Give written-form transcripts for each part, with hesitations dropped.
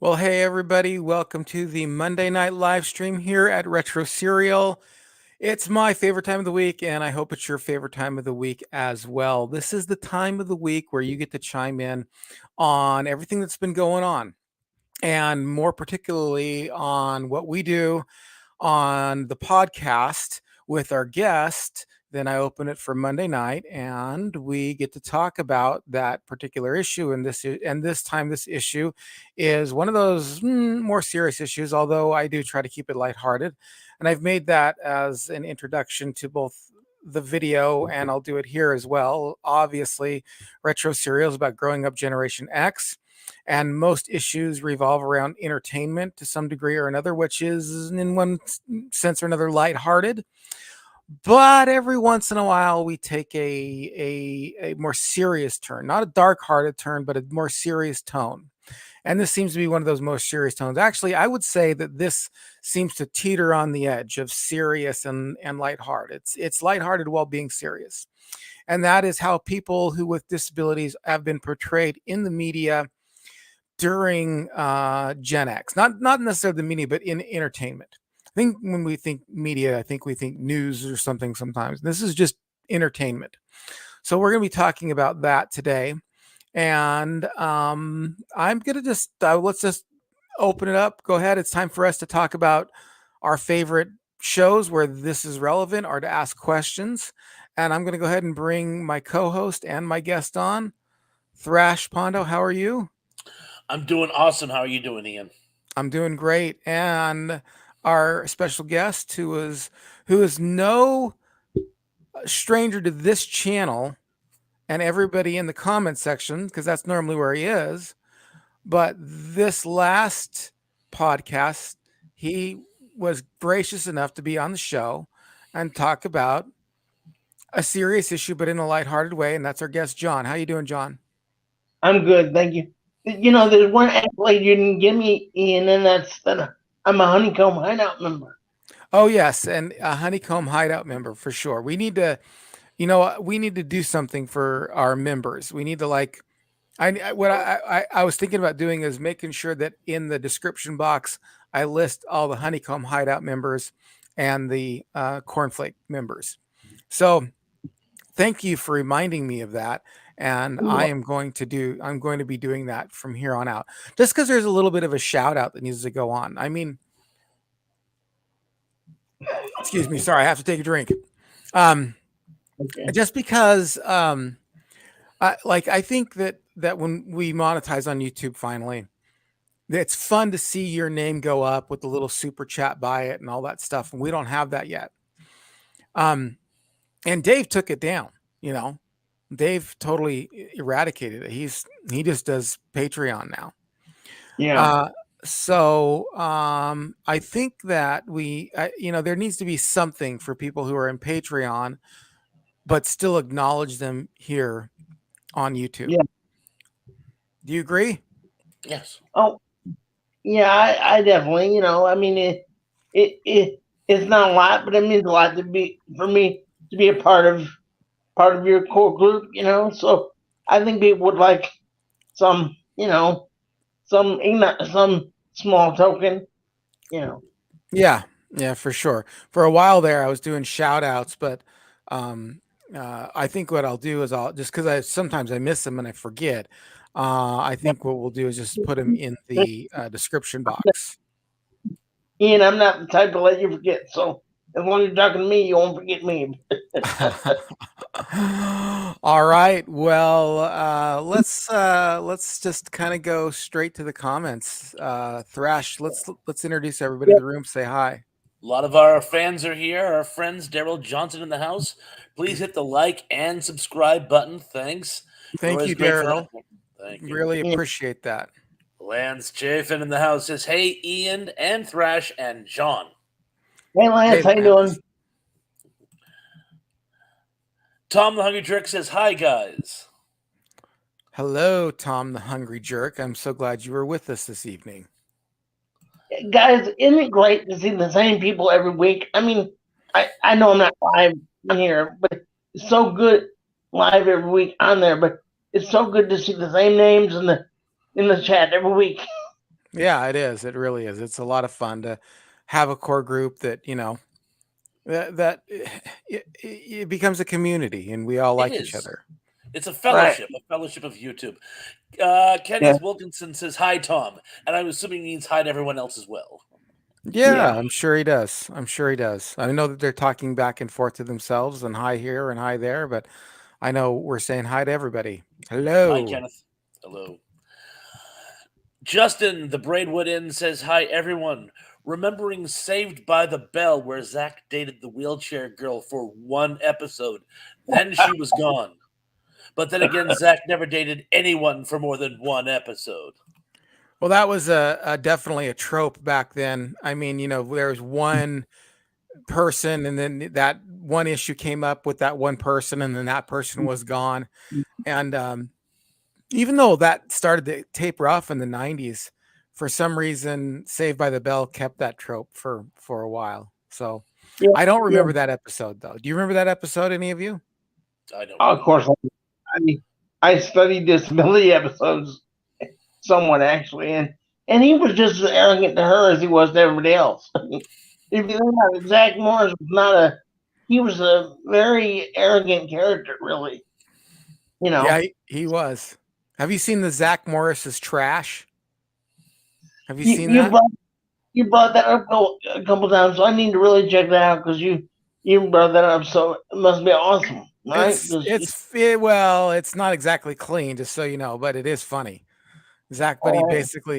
Well, hey everybody, welcome to the Monday night live stream here at Retro Serial. It's my favorite time of the week, and I hope it's your favorite time of the week as well. This is the time of the week where you get to chime in on everything that's been going on, and more particularly on what we do on the podcast with our guest. Then I open it for Monday night, and we get to talk about that particular issue. And this time, this issue is one of those more serious issues. Although I do try to keep it lighthearted, and I've made that as an introduction to both the video, and I'll do it here as well. Obviously, Retro Serial is about growing up Generation X, and most issues revolve around entertainment to some degree or another, which is in one sense or another lighthearted. But every once in a while, we take a more serious turn, not a dark-hearted turn, but a more serious tone. And this seems to be one of those most serious tones. Actually, I would say that this seems to teeter on the edge of serious and lighthearted. It's lighthearted while being serious. And that is how people who with disabilities have been portrayed in the media during Gen X. Not necessarily the media, but in entertainment. I think when we think media, I think we think news or something sometimes. This is just entertainment. So we're going to be talking about that today. And I'm going to just, let's just open it up. Go ahead. It's time for us to talk about our favorite shows where this is relevant or to ask questions. And I'm going to go ahead and bring my co-host and my guest on. Thrash Pondo, how are you? I'm doing awesome. How are you doing, Ian? I'm doing great. And our special guest who is no stranger to this channel and everybody in the comment section, because that's normally where he is. But this last podcast, he was gracious enough to be on the show and talk about a serious issue, but in a lighthearted way. And that's our guest, John. How you doing, John? I'm good, thank you. There's one accolade you didn't give me, Ian, and that's that I'm a Honeycomb Hideout member. Oh, yes. And a Honeycomb Hideout member for sure. We need to, we need to do something for our members. We need to I was thinking about doing is making sure that in the description box, I list all the Honeycomb Hideout members and the Cornflake members. So thank you for reminding me of that. And I'm going to be doing that from here on out, just because there's a little bit of a shout out that needs to go on. I mean, excuse me. Sorry. I have to take a drink. Just because, I think that when we monetize on YouTube, finally, it's fun to see your name go up with the little super chat by it and all that stuff. And we don't have that yet. And Dave took it down, Dave totally eradicated it. He just does Patreon now. Yeah. So I think that there needs to be something for people who are in Patreon, but still acknowledge them here on YouTube. Yeah. Do you agree? Yes. Oh, yeah. I definitely. I mean, it's not a lot, but it means a lot for me to be a part of your core group. So I think people would like some, some small token. Yeah, for sure. For a while there, I was doing shout outs, but I think what I'll do is I'll just because sometimes I miss them and I forget. I think what we'll do is just put them in the description box. Ian, I'm not the type to let you forget. So as long as you're talking to me, you won't forget me. All right. Well, let's just kind of go straight to the comments. Thrash, let's introduce everybody in the room. Say hi. A lot of our fans are here. Our friends Daryl Johnson in the house. Please hit the like and subscribe button. Thanks. Thank you, Daryl. Thank you. Really appreciate that. Lance Chafin in the house says, "Hey, Ian and Thrash and John." Hey, Lance, how you doing? Tom the Hungry Jerk says, "Hi, guys." Hello, Tom the Hungry Jerk. I'm so glad you were with us this evening. Guys, isn't it great to see the same people every week? I mean, I know I'm not live here, but it's so good live every week on there. But it's so good to see the same names in the chat every week. Yeah, it is. It really is. It's a lot of fun to have a core group that, it becomes a community and we all It like each is. other. It's a Right. fellowship of YouTube. Yeah. Kenneth Wilkinson says hi, Tom, and I'm assuming he means hi to everyone else as well. Yeah, I'm sure he does. I'm sure he does. I know that they're talking back and forth to themselves and hi here and hi there, but I know we're saying hi to everybody. Hi, Hello. Kenneth. Hello. Justin, the Braidwood Inn, says hi, everyone. Remembering Saved by the Bell, where Zach dated the wheelchair girl for one episode. Then she was gone. But then again, Zach never dated anyone for more than one episode. Well, that was a definitely a trope back then. I mean, there was one person and then that one issue came up with that one person and then that person was gone. And even though that started to taper off in the 90s, for some reason Saved by the Bell kept that trope for a while. So Yeah. I don't Yeah. remember that episode though. Do you remember that episode, any of you? I don't Of really. course, I studied disability episodes somewhat actually, and he was just as arrogant to her as he was to everybody else. If you think about it, Zach Morris was not he was a very arrogant character, really. Yeah, he was. Have you seen the Zach Morris's Trash? Have you seen You that? you brought that up a couple times, so I need to really check that out because you brought that up, so it must be awesome, right? Well, it's not exactly clean, just so you know, but it is funny. But he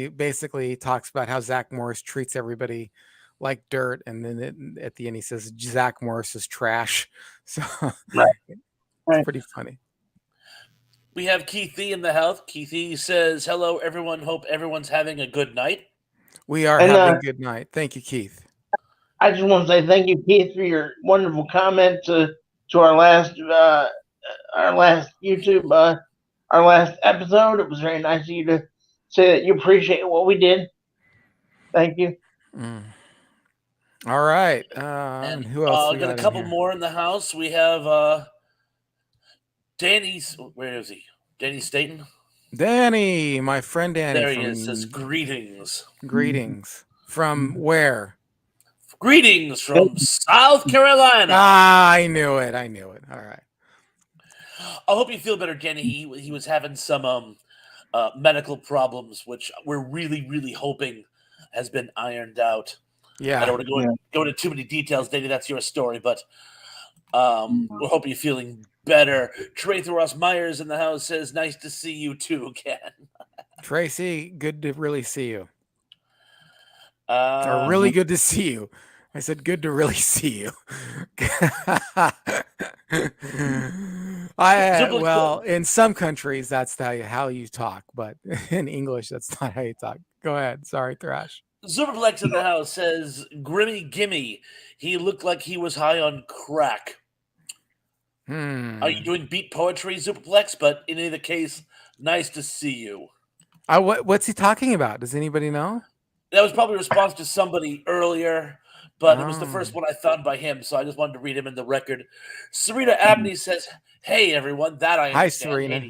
basically talks about how Zach Morris treats everybody like dirt, and then at the end he says Zach Morris is trash. So Right. it's pretty funny. We have Keith E in the house. Keith E says, hello, everyone. Hope everyone's having a good night. We are having a good night. Thank you, Keith. I just want to say thank you, Keith, for your wonderful comment to our last YouTube our last episode. It was very nice of you to say that you appreciate what we did. Thank you. All right. And who else we got a got couple in here? more in the house. We have Danny's. Where is he? Danny Staten. Danny, my friend Danny. There he is. Says greetings. Greetings from where? Greetings from South Carolina. I knew it. All right. I hope you feel better, Danny. He was having some medical problems, which we're really, really hoping has been ironed out. Yeah. I don't want to go into too many details, Danny. That's your story, but we're hoping you're feeling better. Trey Ross Myers in the house says, nice to see you too again. Tracy, good to really see you. Or really good to see you. I said good to really see you. Well, in some countries that's how you talk, but in English that's not how you talk. Go ahead. Sorry, Thrash. Superplex in the house says, Grimmy Gimme. He looked like he was high on crack. Are you doing beat poetry, Superplex? But in either case, nice to see you. What's he talking about? Does anybody know? That was probably a response to somebody earlier, but it was the first one I found by him, so I just wanted to read him in the record. Serena Abney says, hey, everyone. That I understand. Hi, Serena. Hey to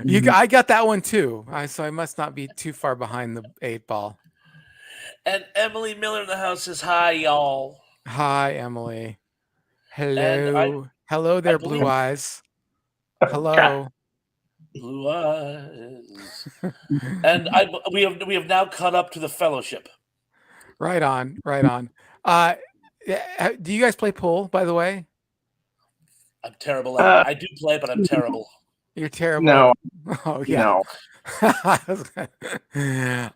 you. I got that one too. So I must not be too far behind the 8-ball. And Emily Miller in the house says, hi, y'all. Hi, Emily. Hello. Hello there, Blue Eyes. Hello. Blue Eyes. And we have now caught up to the fellowship. Right on. Do you guys play pool, by the way? I'm terrible at it. I do play, but I'm terrible. You're terrible. No. Oh yeah. No.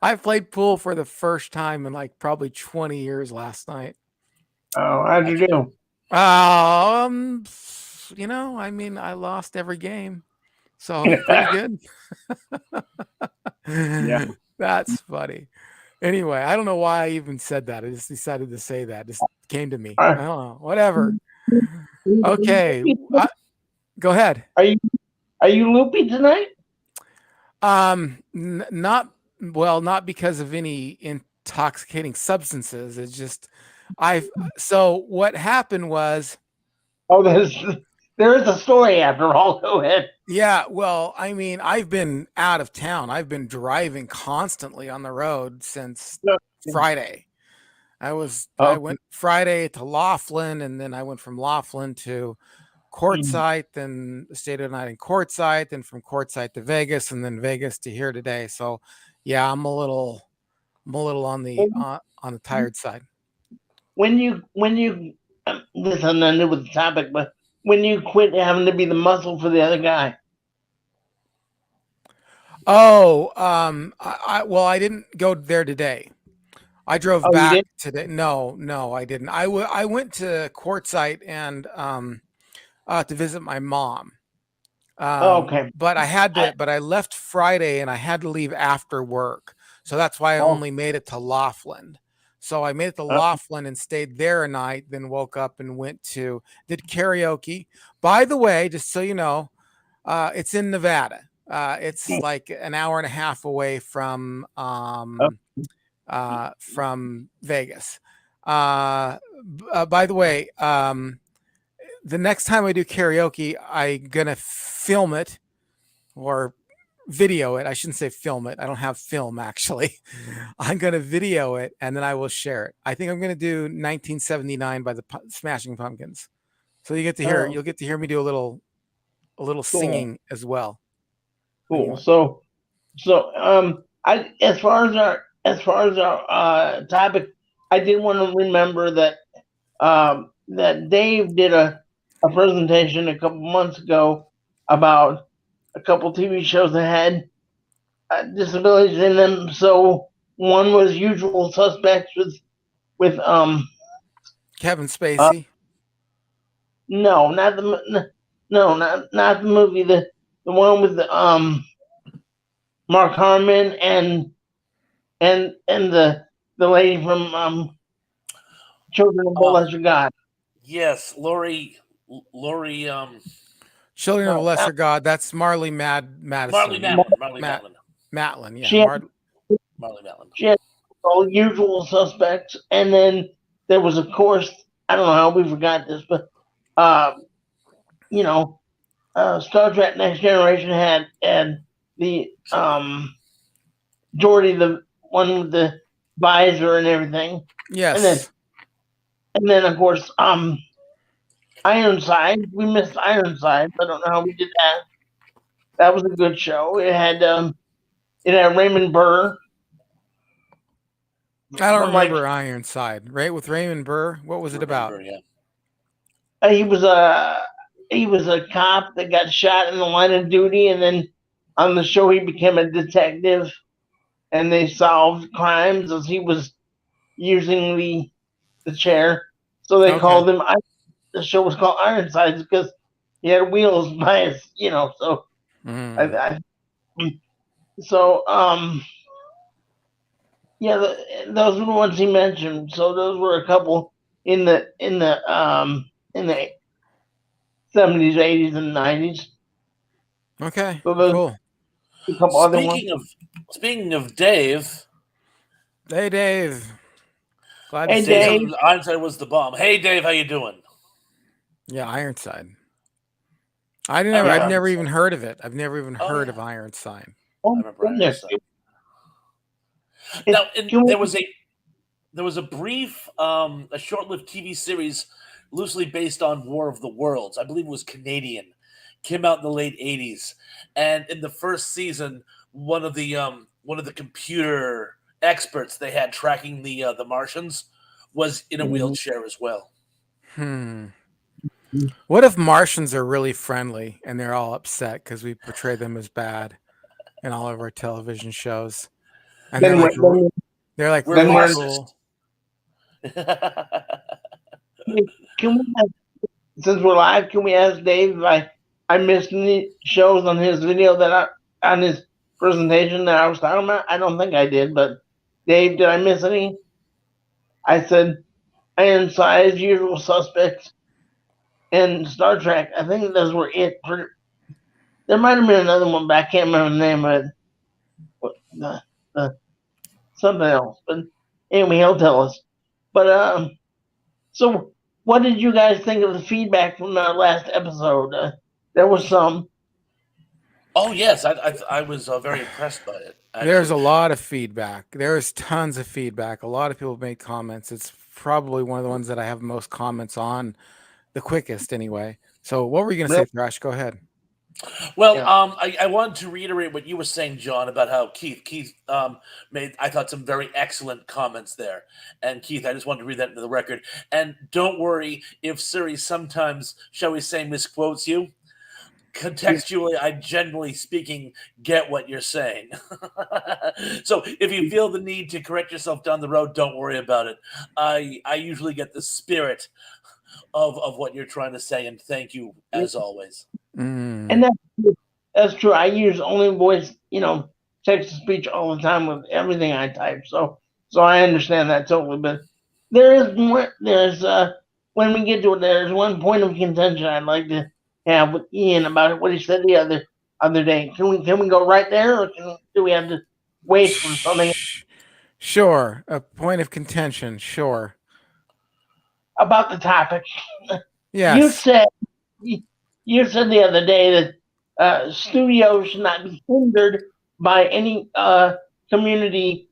I played pool for the first time in like probably 20 years last night. Oh, how'd you do? I mean, I lost every game, so pretty good. Yeah. That's funny. Anyway, I don't know why I even said that. I just decided to say that. It just came to me. I don't know. Whatever. Okay. Go ahead. Are you loopy tonight? Not because of any intoxicating substances. It's just so what happened was There is a story after all. Go ahead. Yeah, well, I mean, I've been out of town. I've been driving constantly on the road since Friday. I Okay. went Friday to Laughlin, and then I went from Laughlin to Quartzsite, then stayed a night in Quartzsite, then from Quartzsite to Vegas, and then Vegas to here today. So, yeah, I'm a little on the tired side. When you this has nothing to do with the topic, but when you quit having to be the muscle for the other guy. Oh, well, I didn't go there today. I drove Oh, you back did? today. No, I didn't. I went to Quartzsite and to visit my mom. Oh, okay. But I had I, to. But I left Friday and I had to leave after work, so that's why I oh, only made it to Laughlin. So I made it to uh, Laughlin and stayed there a night. Then woke up and did karaoke. By the way, just so you know, it's in Nevada. It's like an hour and a half away from Vegas. By the way, the next time I do karaoke, I'm gonna film it or video it. I shouldn't say film it. I don't have film actually. I'm gonna video it and then I will share it. I think I'm gonna do 1979 by the Smashing Pumpkins. So oh, you'll get to hear me do a little cool, singing as well. cool. Anyway. So I as far as our topic, I did want to remember that Dave did a presentation a couple months ago about a couple TV shows that had disabilities in them. So one was Usual Suspects with Kevin uh, Spacey. no, no, not the movie, the one with Mark Harmon and the lady from Children of the Lesser God. Yes, Lori, Children of a No, Lesser God. That's Marley Madison. Matlin, Marley Matt Matlin, Matlin. Yeah. she had Marley Matlin. she had all Usual Suspects, and then there was, of course, I don't know how we forgot this, but uh, you know, Star Trek Next Generation had the Geordi, the one with the visor and everything, and then Yes. of course Ironside. We missed Ironside. I don't know how we did that. That was a good show. It had Raymond Burr I don't from like remember Ironside. Right with Raymond Burr. What was it about? Remember, yeah. he was a cop that got shot in the line of duty, and then on the show he became a detective, and they solved crimes as he was using the chair. So they Okay. called him. The show was called Ironsides because he had wheels by his. So Mm. I so yeah, those were the ones he mentioned. So those were a couple in the 70s, 80s, and 90s. Okay. So those Cool. a couple other ones. Speaking of Dave, Hey, Dave. Glad to Hey see Dave you. Dave, said Ironside was the bomb. Hey Dave, how you doing? Yeah, Ironside. I I've yeah. remember never Ironside. even heard of it. I've never even Oh heard yeah, of Ironside. I Oh remember goodness, Ironside. it, Now, and can we, there was a brief, a short-lived TV series loosely based on War of the Worlds. I believe it was Canadian. Came out in the late '80s, and in the first season, one of the computer experts they had tracking the Martians was in a wheelchair as well. Hmm. What if Martians are really friendly and they're all upset because we portray them as bad in all of our television shows, and then then they're like We're then really we're cool? racist. can we since we're live, can we ask Dave if I missed any shows on his video on his presentation that I was talking about? I don't think I did, but Dave, did I miss any? I said Ironside, Usual Suspects, and Star Trek. I think those were it. There might have been another one, but I can't remember the name of it. The, the, something else. But anyway, he'll tell us. But so what did you guys think of the feedback from our last episode? There was some. Oh yes, I was very impressed by it. There's Actually, a lot of feedback. There's tons of feedback. A lot of people made comments. It's probably one of the ones that I have most comments on, the quickest anyway. So what were you going to say, Thrash? Go ahead. well, Yeah. I wanted to reiterate what you were saying, John, about how Keith made, I thought, some very excellent comments there. And Keith, I just wanted to read that into the record. And don't worry if Siri sometimes, shall we say, misquotes you. Contextually, I generally speaking get what you're saying. So if you feel the need to correct yourself down the road, don't worry about it. I usually get the spirit of what you're trying to say, and thank you as always. And that's true. I use only voice, text to speech all the time with everything I type. So I understand that totally. But there's when we get to it, there's one point of contention I'd like to have with Ian about what he said the other day. Can we go right there, or do we have to wait for something Sure. A point of contention. Sure. about the topic? You Yes. said you said the other day that studios should not be hindered by any community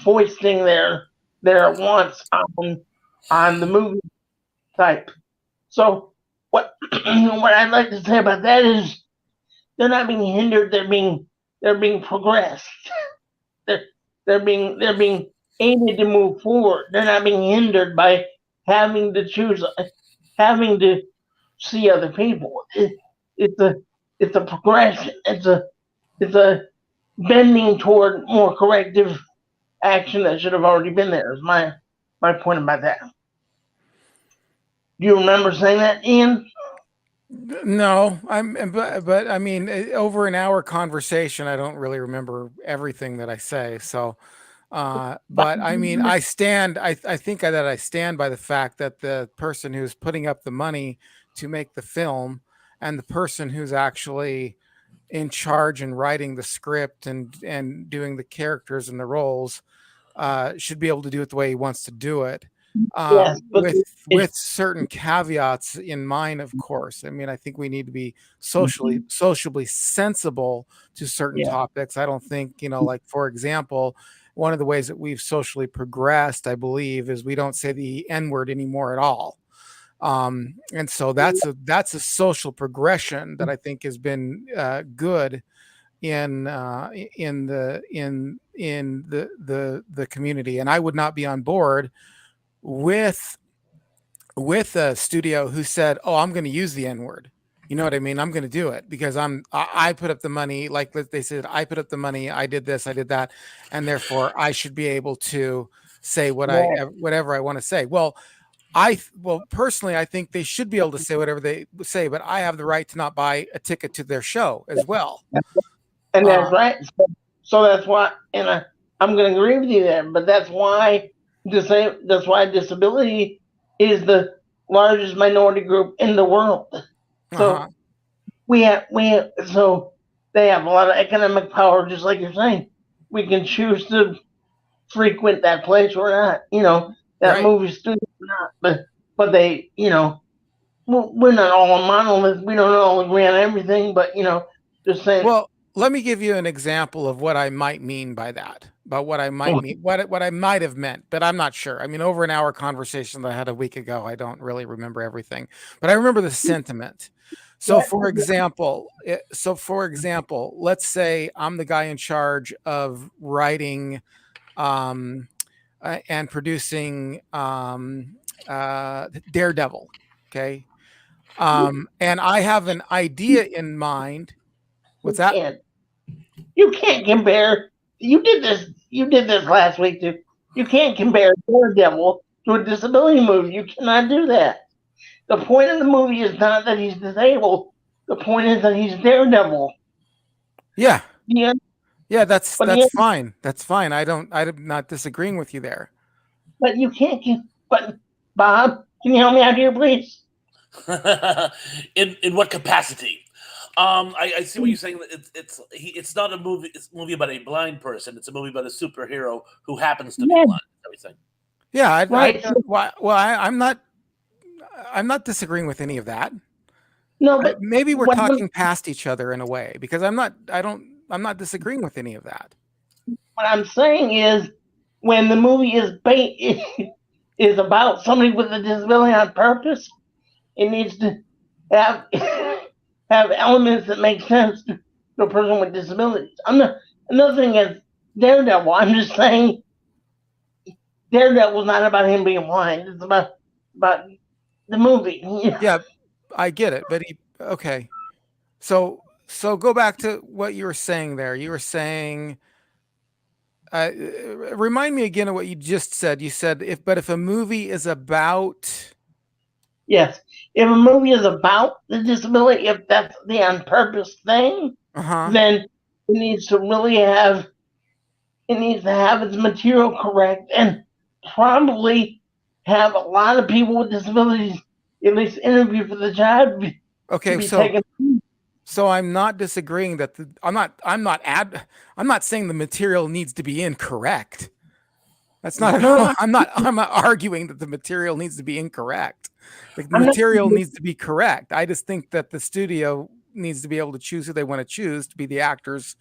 foisting their wants on the movie type. So what what I'd like to say about that is they're not being hindered. They're being progressed. They're being aided to move forward. They're not being hindered by having to choose, having to see other people. It's a progression. It's a bending toward more corrective action that should have already been there. Is my point about that. Do you remember saying that, Ian? No, but I mean, over an hour conversation, I don't really remember everything that I say. So, but I mean, I think that I stand by the fact that the person who's putting up the money to make the film and the person who's actually in charge and writing the script and doing the characters and the roles should be able to do it the way he wants to do it. Yes, but With certain caveats in mind, of course. I mean, I think we need to be socially sensible to certain topics. I don't think, like, for example, one of the ways that we've socially progressed, I believe, is we don't say the N-word anymore at all. And so that's a social progression that I think has been good in the community. And I would not be on board with a studio who said, "Oh, I'm going to use the N-word." You know what I mean? I'm going to do it because I put up the money. Like they said, I put up the money. I did this, I did that, and therefore I should be able to say whatever I want to say. Well, personally, I think they should be able to say whatever they say, but I have the right to not buy a ticket to their show as well. And that's right. So that's why, and I'm going to agree with you there. But that's why disability is the largest minority group in the world. So so they have a lot of economic power, just like you're saying. We can choose to frequent that place or not. That movie studio or not. But they, we're not all a monolith. We don't all agree on everything. But just saying. Well, let me give you an example of what I might mean by that, about what I might mean, what I might have meant, but I'm not sure. I mean, over an hour conversation that I had a week ago, I don't really remember everything, but I remember the sentiment. So for example, let's say I'm the guy in charge of writing and producing Daredevil. Okay. And I have an idea in mind. What's that? You can't compare. You did this last week too. You can't compare Daredevil to a disability movie. You cannot do that. The point of the movie is not that he's disabled. The point is that he's Daredevil. Yeah. Yeah. Yeah, that's fine. That's fine. I'm not disagreeing with you there. But you can't. But Bob, can you help me out here, please? In what capacity? I see what you're saying. It's not a movie. It's a movie about a blind person. It's a movie about a superhero who happens to be blind. Everything. Yeah. I'm not. I'm not disagreeing with any of that. No, but Maybe we're what, talking past each other in a way, because I'm not disagreeing with any of that. what I'm saying is when the movie is about somebody with a disability on purpose, it needs to have have elements that make sense to a person with disabilities. I'm not nothing as Daredevil. I'm just saying Daredevil's not about him being blind. It's about the movie. Yeah, I get it, but okay. So go back to what you were saying there. You were saying, remind me again of what you just said. You said if a movie is about, Yes. If a movie is about the disability, if that's the on purpose thing, then it needs to really have its material correct and probably have a lot of people with disabilities at least interview for the job to okay, be taken. so I'm not disagreeing that I'm not saying the material needs to be incorrect. That's not at all. No, I'm not arguing that the material needs to be incorrect. The I'm not. material needs to be correct. I just think that the studio needs to be able to choose who they want to choose to be the actors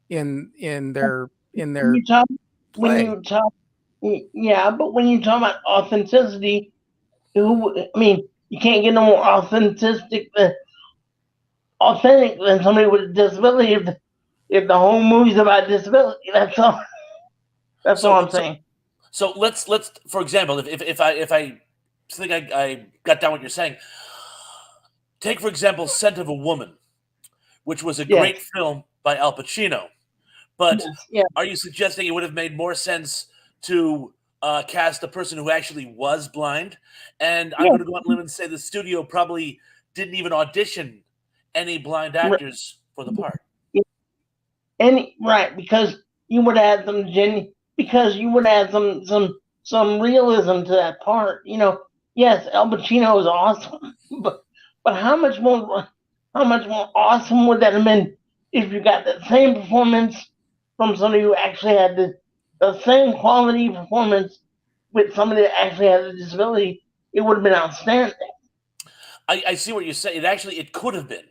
in their When you talk, when play. you talk, yeah, but when you talk about authenticity, I mean, you can't get no more authentic than somebody with a disability if the whole movie's about disability. That's all. That's all I'm saying. So let's for example, if I think I got down what you're saying, take for example Scent of a Woman, which was a great film by Al Pacino. But are you suggesting it would have made more sense to cast a person who actually was blind? And I'm going to go out on a limb and say the studio probably didn't even audition any blind actors for the part. Right, because you would add some realism to that part. Yes, Al Pacino is awesome, but how much more awesome would that have been if you got that same performance from somebody who actually had the same quality performance with somebody that actually had a disability? It would have been outstanding. I see what you're saying. It could have been.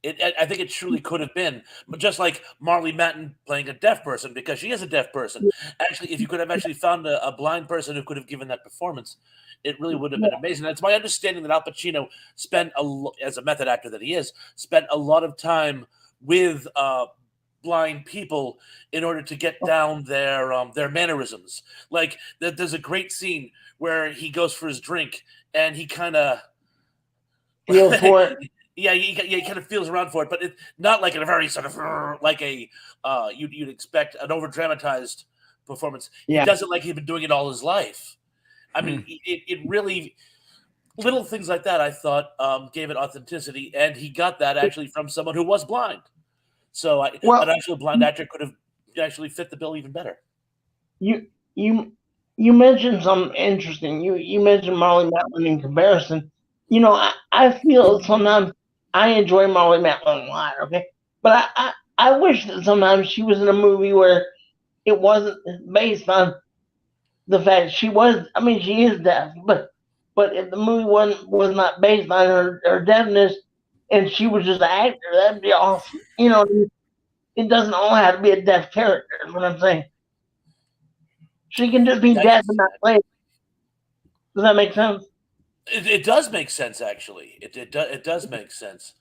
I think it truly could have been, but just like Marley Matlin playing a deaf person because she is a deaf person. Actually, if you could have actually found a blind person who could have given that performance, it really would have been amazing. That's my understanding that Al Pacino spent as a method actor that he is, spent a lot of time with blind people in order to get down their mannerisms. Like there's a great scene where he goes for his drink and he kind of feels for it. Yeah, he kind of feels around for it, but not like in a very sort of like a you'd expect an over dramatized performance. He does it like he'd been doing it all his life. I mean, it really little things like that. I thought gave it authenticity, and he got that actually from someone who was blind. So an actual blind actor could have actually fit the bill even better. You mentioned something interesting. You mentioned Marley Matlin in comparison. I feel sometimes I enjoy Marley Matlin a lot, okay? But I wish that sometimes she was in a movie where it wasn't based on the fact she is deaf, but if the movie was not based on her deafness and she was just an actor, that'd be awesome. It doesn't all have to be a deaf character, is what I'm saying. She can just be deaf and not play. Does that make sense? It does make sense, actually. It does make sense.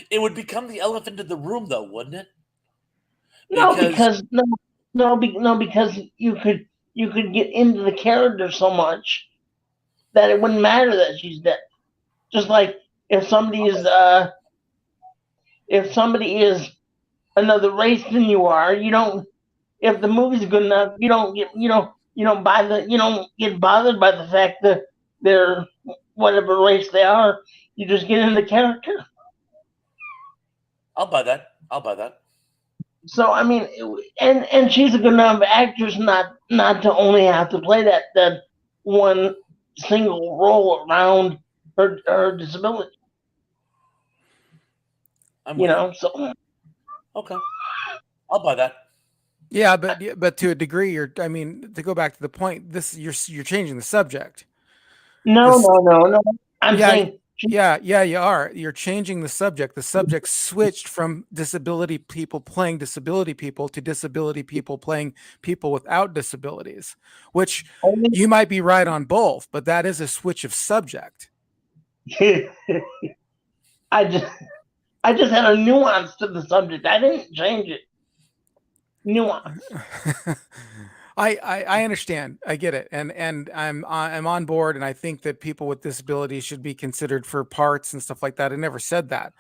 It would become the elephant in the room, though, wouldn't it? Because you could get into the character so much that it wouldn't matter that she's deaf. Just like if somebody is another race than you are, you don't. If the movie's good enough, you don't get bothered by the fact that they're whatever race they are. You just get into the character. I'll buy that. So I mean, and she's a good enough actress not to only have to play that one single role around her disability. So okay, I'll buy that. Yeah, but to a degree, to go back to the point, you're changing the subject. No. I'm Yeah, saying yeah, you are. You're changing the subject. The subject switched from disability people playing disability people to disability people playing people without disabilities, which only. you might be right on both, but that is a switch of subject. I just I just had a nuance to the subject. I didn't change it. Nuance. I understand. I get it, and I'm on board, and I think that people with disabilities should be considered for parts and stuff like that. I never said that.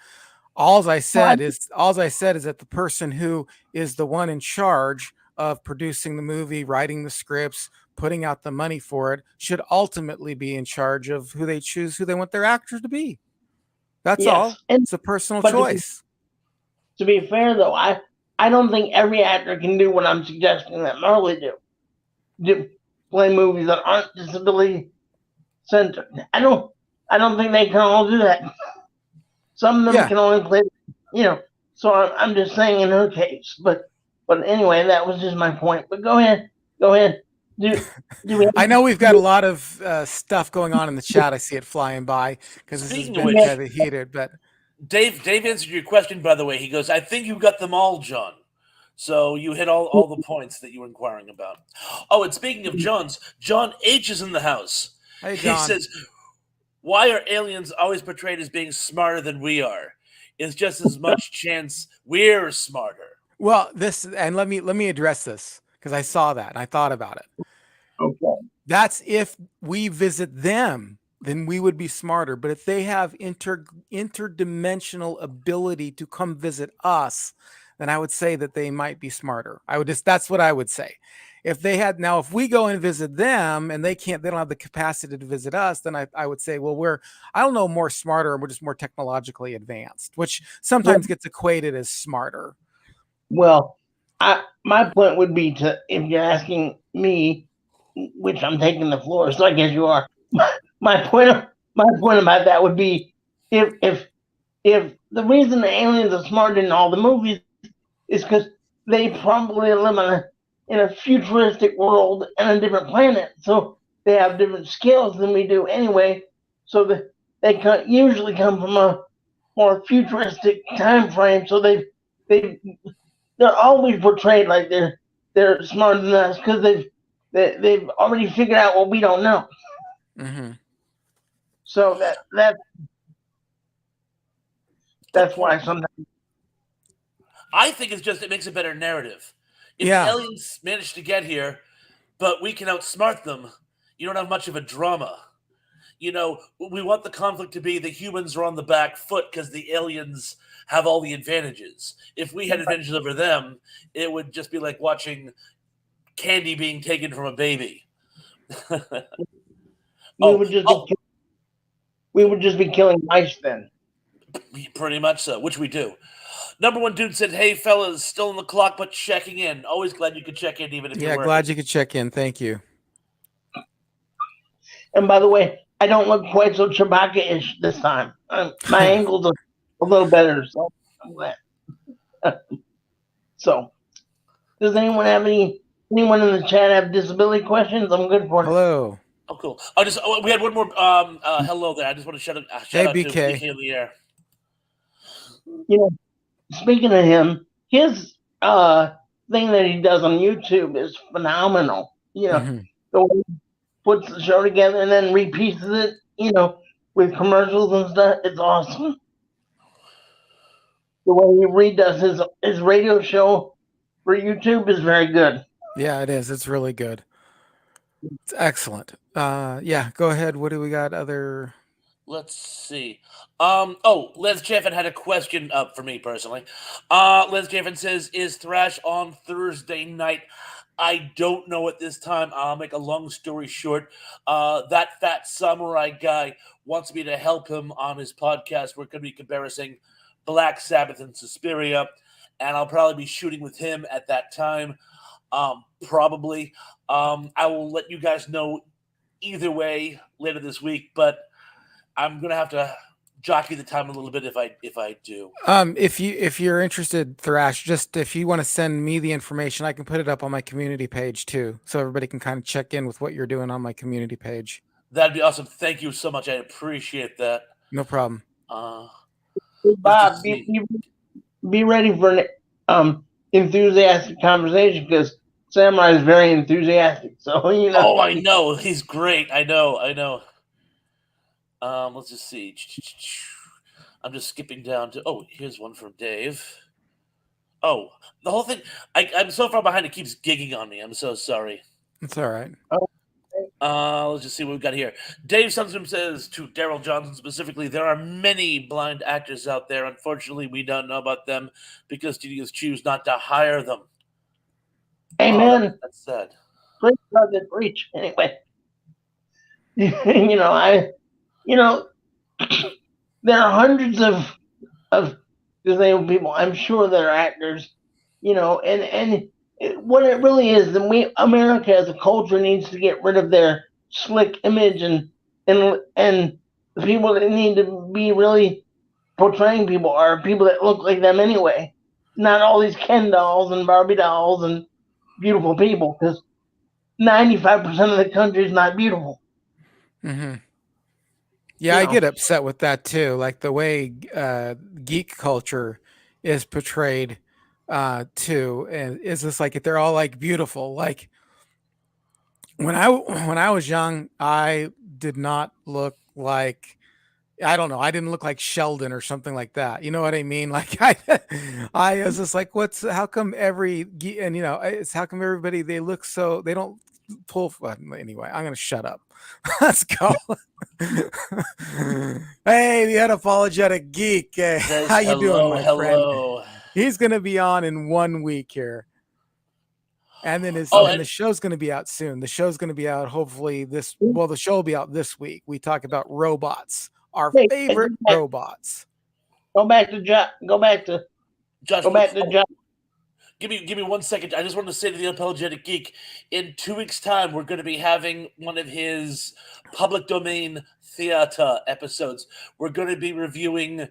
All I said is that the person who is the one in charge of producing the movie, writing the scripts, putting out the money for it, should ultimately be in charge of who they choose, who they want their actors to be. That's all. Yes, and It's a personal but choice. to be fair though, I don't think every actor can do what I'm suggesting that Marley do play movies that aren't disability centered. I don't think they can all do that. Some of them Yeah. can only play, you know. So I'm just saying in her case, but anyway, that was just my point. But go ahead. Do do we? I know we've got a lot of stuff going on in the chat. I see it flying by because this has Speaking of been which, kind of heated, but Dave answered your question, by the way. He goes, I think you got them all, John. So you hit all the points that you were inquiring about. Oh, and speaking of John's, John H is in the house. hey, He John. says, why are aliens always portrayed as being smarter than we are? It's just as much chance we're smarter. Well, let me address this because I saw that and I thought about it. Okay. That's if we visit them, then we would be smarter. But if they have interdimensional ability to come visit us, then I would say that they might be smarter. That's what I would say. If they had now, if we go and visit them and they don't have the capacity to visit us, then I would say, well, I don't know, more smarter, and we're just more technologically advanced, which sometimes gets equated as smarter. Well, my point would be to if you're asking me, which I'm taking the floor, so I guess you are. My point about that would be if the reason the aliens are smarter in all the movies is because they probably live in a futuristic world and a different planet, so they have different skills than we do anyway. So that they usually come from a more futuristic time frame. So they've they're always portrayed like they're smarter than us because they've already figured out what we don't know. Mm-hmm. So that's why point. sometimes I think it makes a better narrative. If Yeah. the aliens manage to get here, but we can outsmart them, you don't have much of a drama. We want the conflict to be the humans are on the back foot because the aliens have all the advantages. If we had advantages over them, it would just be like watching candy being taken from a baby. we would just be killing mice then. Pretty much so, which we do. Number one dude said, "Hey fellas, still on the clock, but checking in. Always glad you could check in, even if you're working." Glad you could check in. Thank you. And by the way, I don't look quite so Chewbacca-ish this time. My angles are a little better, so I'm glad. So, does anyone in the chat have disability questions? I'm good for it. Hello. Oh, cool. We had one more hello there. I just want to shout out Hey, to BK. BK in the air. Speaking of him, his thing that he does on YouTube is phenomenal. Mm-hmm. The way he puts the show together and then repieces it, with commercials and stuff. It's awesome. The way he redoes his radio show for YouTube is very good. Yeah, it is. It's really good. It's excellent. Yeah, go ahead. What do we got? Other. Let's see. Les Jeffin had a question up for me personally. Les Jeffin says, "Is Thrash on Thursday night?" I don't know at this time. I'll make a long story short. That fat samurai guy wants me to help him on his podcast. We're going to be comparing Black Sabbath and Suspiria, and I'll probably be shooting with him at that time. Probably. I will let you guys know either way later this week, but I'm gonna have to jockey the time a little bit if I do. If you're interested, Thrash, just if you want to send me the information, I can put it up on my community page too, so everybody can kind of check in with what you're doing on my community page. That'd be awesome. Thank you so much. I appreciate that. No problem. Uh, Hey, let's just Bob, see. be ready for an enthusiastic conversation because Samurai is very enthusiastic. So Oh, I know. He's great. I know. I know. Let's just see. I'm just skipping down to. Oh, here's one from Dave. Oh, the whole thing. I'm so far behind. It keeps gigging on me. I'm so sorry. It's all right. Let's just see what we've got here. Dave Sundstrom says to Daryl Johnson specifically, there are many blind actors out there. Unfortunately, we don't know about them because studios choose not to hire them. Amen. That's sad. Preach, brother, preach. Anyway, I, you know, there are hundreds of disabled people. I'm sure that are actors. What it really is, and America as a culture needs to get rid of their slick image and the people that need to be really portraying people are people that look like them anyway, not all these Ken dolls and Barbie dolls and beautiful people, because 95% of the country is not beautiful. Mm-hmm. Yeah, I get upset with that too. Like the way geek culture is portrayed too, and is this like they're all like beautiful? Like when I was young, I did not look like I don't know. I didn't look like Sheldon or something like that. You know what I mean? Like I was just like, how come and it's how come everybody they look so they don't pull. Anyway, I'm gonna shut up. Let's go. Hey, the unapologetic geek. How you doing, my friend? Hello. He's gonna be on in 1 week here. And then the show's going to be out soon. The show's going to be out hopefully the show will be out this week. We talk about robots, our favorite robots. Go back to Josh. Give me 1 second. I just wanted to say to the Unapologetic Geek, in 2 weeks' time, we're going to be having one of his public domain theater episodes. We're going to be reviewing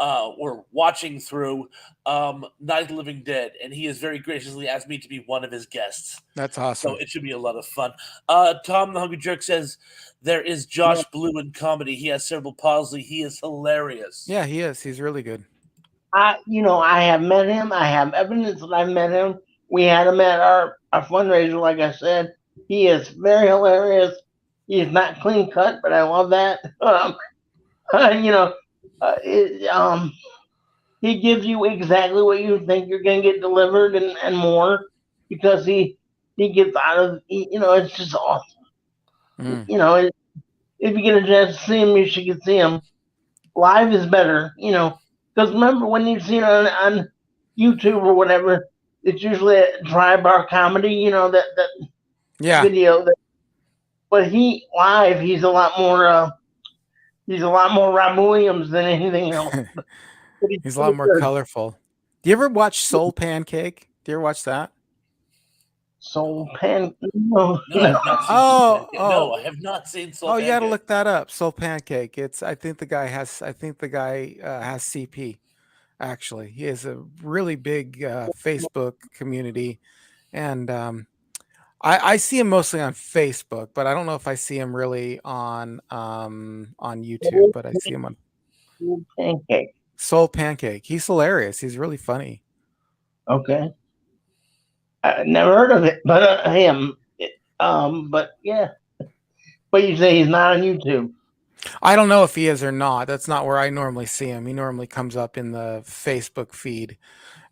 or watching through Night of the Living Dead, and he has very graciously asked me to be one of his guests. That's awesome. So it should be a lot of fun. Tom the Hungry Jerk says there is Josh Blue in comedy. He has cerebral palsy. He is hilarious. Yeah, he is. He's really good. I have met him. I have evidence that I've met him. We had him at our fundraiser, like I said. He is very hilarious. He is not clean cut, but I love that. He gives you exactly what you think you're going to get delivered and more, because he gets out of, it's just awesome. Mm. If you get a chance to see him, you should see him. Live is better, because remember when you see it on YouTube or whatever, it's usually a dry bar comedy, that video. But he's a lot more Rob Williams than anything else. He's a lot more colorful. Do you ever watch Soul Pancake? Do you ever watch that? Soul Pancake? No. No, I have not seen Soul Pancake. You got to look that up. Soul Pancake. I think the guy has CP. Actually, he has a really big Facebook community, and I see him mostly on Facebook, but I don't know if I see him really on YouTube. But I see him on Soul Pancake. Soul Pancake. He's hilarious. He's really funny. Okay. I never heard of it, but him. But yeah. But you say he's not on YouTube. I don't know if he is or not. That's not where I normally see him. He normally comes up in the Facebook feed.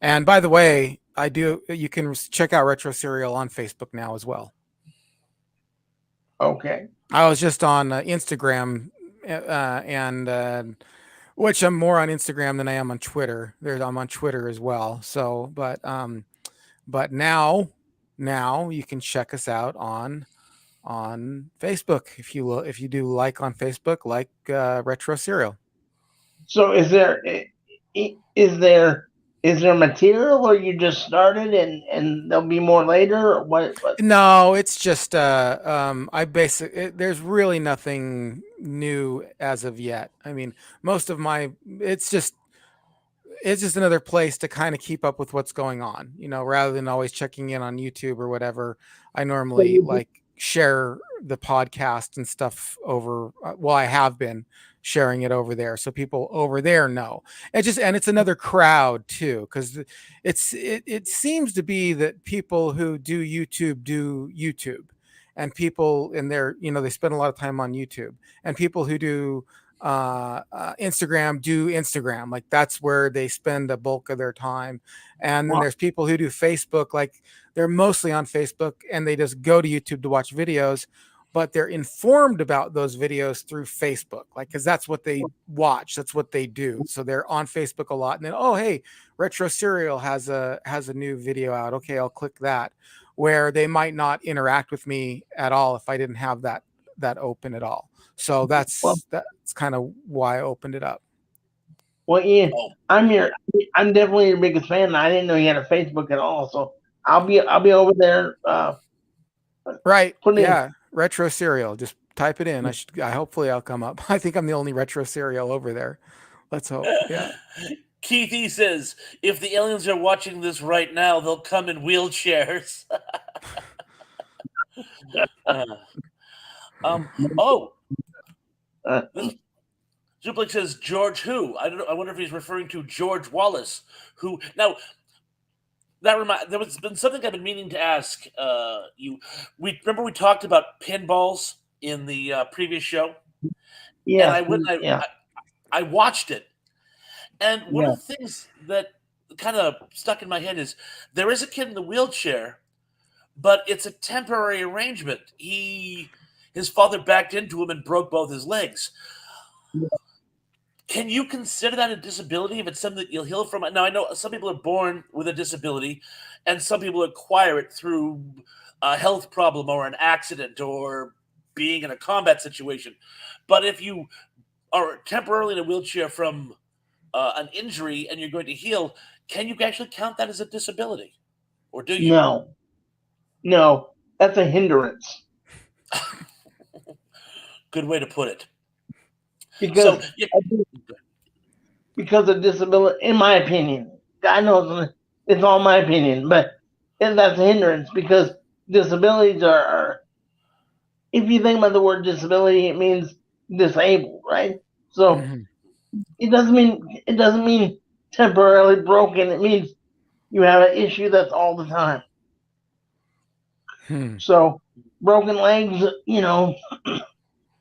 And by the way, you can check out Retro Serial on Facebook now as well. Okay. I was just on Instagram, and which I'm more on Instagram than I am on Twitter. I'm on Twitter as well. So, but now you can check us out on Facebook if you do like on Facebook, like Retro Serial. So is there material, or you just started and there'll be more later, or what? No, it's just there's really nothing new as of yet. I mean, most of it's just another place to kind of keep up with what's going on, rather than always checking in on YouTube or whatever. I normally share the podcast and stuff over. Well, I have been sharing it over there, so people over there know. And it's another crowd too, because it seems to be that people who do YouTube, and people in their, they spend a lot of time on YouTube, and people who do Instagram do Instagram. Like that's where they spend the bulk of their time. And then Well, there's people who do Facebook, like they're mostly on Facebook and they just go to YouTube to watch videos, but they're informed about those videos through Facebook, like, because that's what they watch, that's what they do. So they're on Facebook a lot, and then, oh hey, Retro Serial has a new video out. Okay, I'll click that. Where they might not interact with me at all if I didn't have that open at all. So well, that's kind of why I opened it up. well, Ian, Oh, I'm definitely your biggest fan. I didn't know you had a Facebook at all, so I'll be over there. Right. Put in. Yeah. Retro Serial. Just type it in. Hopefully I'll come up. I think I'm the only Retro Serial over there. Let's hope. Yeah. Keithy says, if the aliens are watching this right now, they'll come in wheelchairs. Oh, this Zuplik says George who? I don't know. I wonder if he's referring to George Wallace, who now there was been something I've been meaning to ask you. We remember we talked about pinballs in the previous show, and Yeah, I went. yeah, I watched it, and one yeah. of the things that kind of stuck in my head is there is a kid in the wheelchair, but it's a temporary arrangement. His father backed into him and broke both his legs. Can you consider that a disability if it's something that you'll heal from? Now, I know some people are born with a disability, and some people acquire it through a health problem or an accident or being in a combat situation. But if you are temporarily in a wheelchair from an injury and you're going to heal, can you actually count that as a disability? Or do you? No, that's a hindrance Good way to put it. because So, yeah, because of disability, in my opinion. God knows it's all my opinion, but that's a hindrance because disabilities are if you think about the word disability, it means disabled, right? So Mm-hmm. it doesn't mean temporarily broken. It means you have an issue that's all the time. Hmm. So broken legs,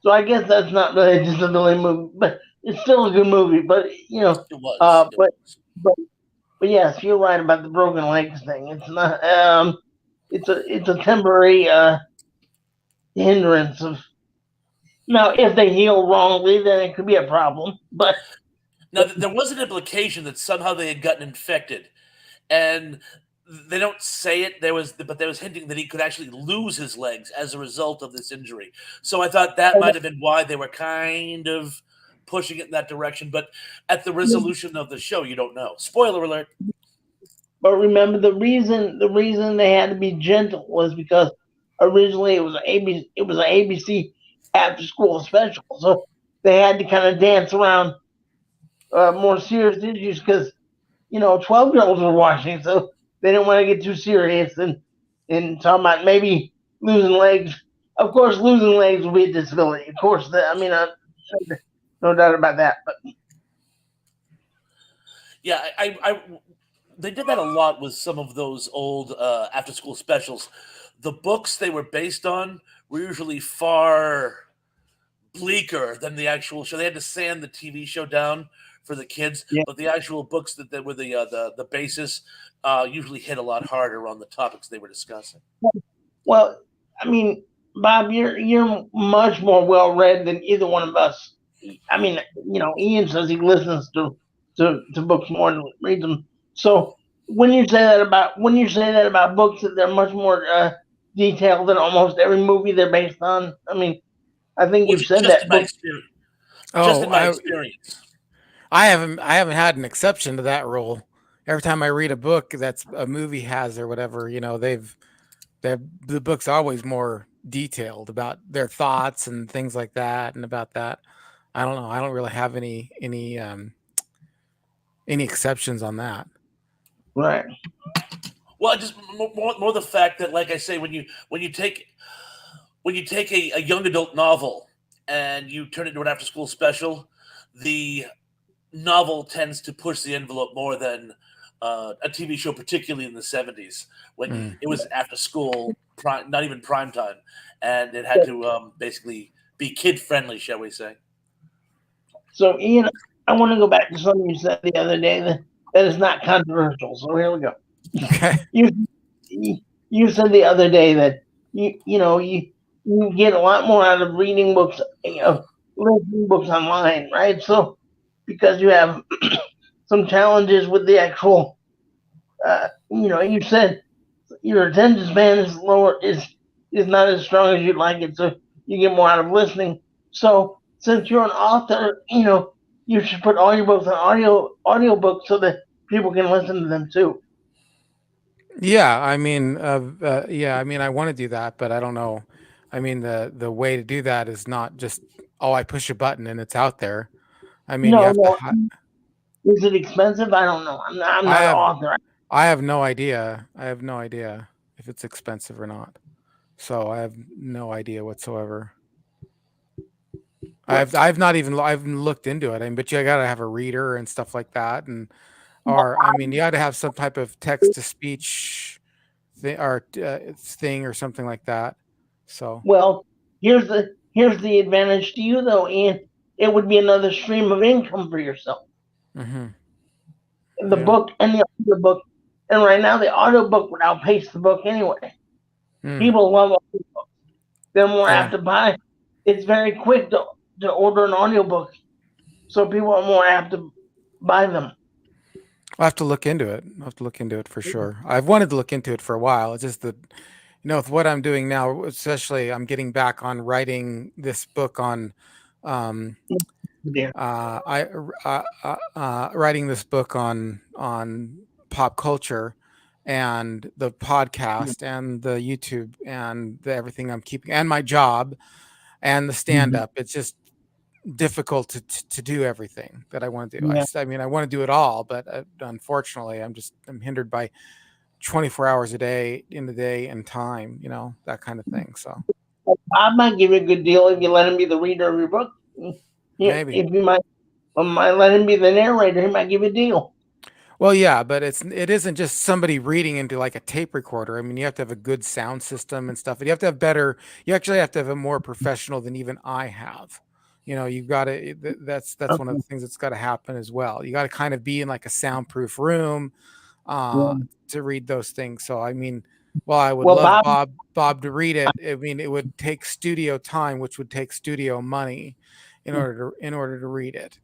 So I guess that's not really a disability movie, but it's still a good movie. But it was. It but was. but but yes, you're right about the broken legs thing. It's not it's a temporary hindrance of now if they heal wrongly, then it could be a problem. But Now, there was an implication that somehow they had gotten infected, and they don't say it. But there was hinting that he could actually lose his legs as a result of this injury. So I thought that might have been why they were kind of pushing it in that direction. But at the resolution of the show, you don't know. Spoiler alert. But remember the reason they had to be gentle was because originally it was an ABC after school special, so they had to kind of dance around more serious issues because 12-year-olds were watching, so they didn't want to get too serious and talking about maybe losing legs. Of course, losing legs will be a disability. Of course, no doubt about that. But Yeah, they did that a lot with some of those old after school specials. The books they were based on were usually far bleaker than the actual show. They had to sand the TV show down for the kids, yeah, but the actual books that were the basis usually hit a lot harder on the topics they were discussing. well, I mean, Bob, you're much more well read than either one of us. I mean, Ian says he listens to books more than reads them. So when you say that about books that they're much more detailed than almost every movie they're based on, I mean, I think Well, you've said just that in my book. experience, just Oh, in my experience. I haven't had an exception to that rule. Every time I read a book that's a movie has or whatever, the book's always more detailed about their thoughts and things like that, and about that. I don't know. I don't really have any exceptions on that. Right. Well, I just more the fact that, like I say, when you take when you take a young adult novel and you turn it into an after school special, the novel tends to push the envelope more than a TV show, particularly in the 70s when it was after school, not even prime time, and it had to basically be kid friendly, shall we say. So, Ian, I want to go back to something you said the other day that is not controversial. So here we go. Okay. You said the other day that you get a lot more out of reading books, listening books online, right? So because you have some challenges with the actual, you said your attention span is lower, is not as strong as you'd like it, so you get more out of listening. So since you're an author, you should put all your books on audiobooks so that people can listen to them too. Yeah, I mean, I want to do that, but I don't know. I mean, the way to do that is not just, oh, I push a button and it's out there. I mean, you No, have to. no. Is it expensive? I don't know. I'm I not an have author. I have no idea. I have no idea if it's expensive or not. So I have no idea whatsoever. I've not even I haven't looked into it. I mean, but you got to have a reader and stuff like that, and or I mean, you got to have some type of text to speech thing or something like that. So. Well, here's the advantage to you though, Ian. It would be another stream of income for yourself. Mm-hmm. The Yeah. book and the audiobook, and right now the audiobook would outpace the book anyway. Mm. People love audiobooks. They're more Yeah. apt to buy. It's very quick to order an audiobook, so people are more apt to buy them. I'll have to look into it. I'll have to look into it for sure. I've wanted to look into it for a while. It's just that, with what I'm doing now, especially I'm getting back on writing this book on, um, Yeah. I writing this book on pop culture, and the podcast and the YouTube and everything I'm keeping, and my job and the stand up. It's just difficult to do everything that I want to do. Yeah. I mean, I want to do it all, but unfortunately, I'm hindered by 24 hours a day in the day and time, that kind of thing. So I might give you a good deal if you let him be the reader of your book. maybe. If you might let him be the narrator, he might give you a deal. Well, yeah, but it isn't just somebody reading into like a tape recorder. I mean, you have to have a good sound system and stuff. And you have to have better. You actually have to have a more professional than even I have. You've got to. That's one of Okay. the things that's got to happen as well. You got to kind of be in like a soundproof room Yeah. to read those things. So I mean, well, I would Well, love Bob, Bob to read it. I mean, it would take studio time, which would take studio money in order to read it.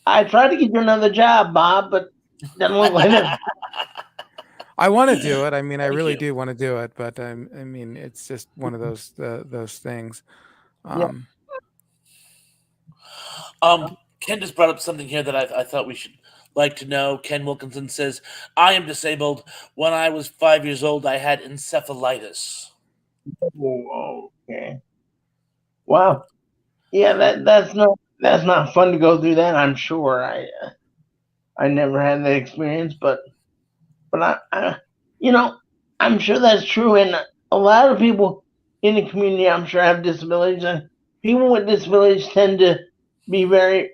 I tried to get you another job, Bob, but doesn't look like that. I want to do it. I mean, I Thank really you. do want to do it, but I mean, it's just one of those things. Yeah. Um, Ken just brought up something here that I thought we should like to know. Ken Wilkinson says, I am disabled. When I was 5 years old, I had encephalitis. Oh, okay. Wow. Yeah, that's not fun to go through that. I'm sure. I never had that experience, but I I'm sure that's true, and a lot of people in the community, I'm sure, have disabilities, and people with disabilities tend to be very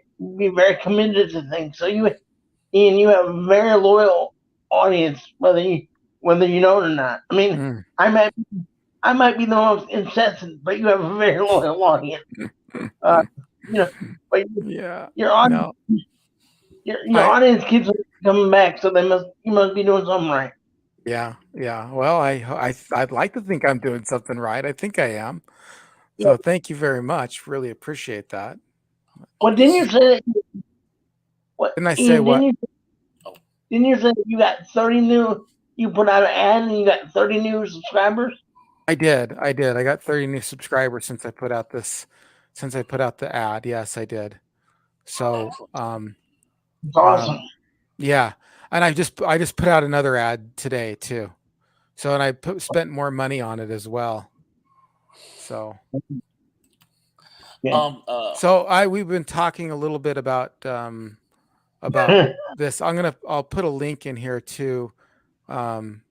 committed to things. So Ian, you have a very loyal audience, whether you know it or not. I mean, mm, I might be the most incessant, but you have a very loyal audience. Uh, you know, but yeah. your audience, No. your I. audience keeps coming back, so you must be doing something right. Yeah. Yeah. Well, I'd like to think I'm doing something right. I think I am. Yeah. So thank you very much. Really appreciate that. Oh, Well, this is Didn't I say Ian? what? oh, Didn't you say you got 30 new? You put out an ad and you got 30 new subscribers. I did. I did. I got 30 new subscribers since I put out the ad. Yes, I did. So, excellent. It's awesome. yeah. And I just put out another ad today too. So, and spent more money on it as well. So, Yeah. we've been talking a little bit about this. I'll put a link in here to um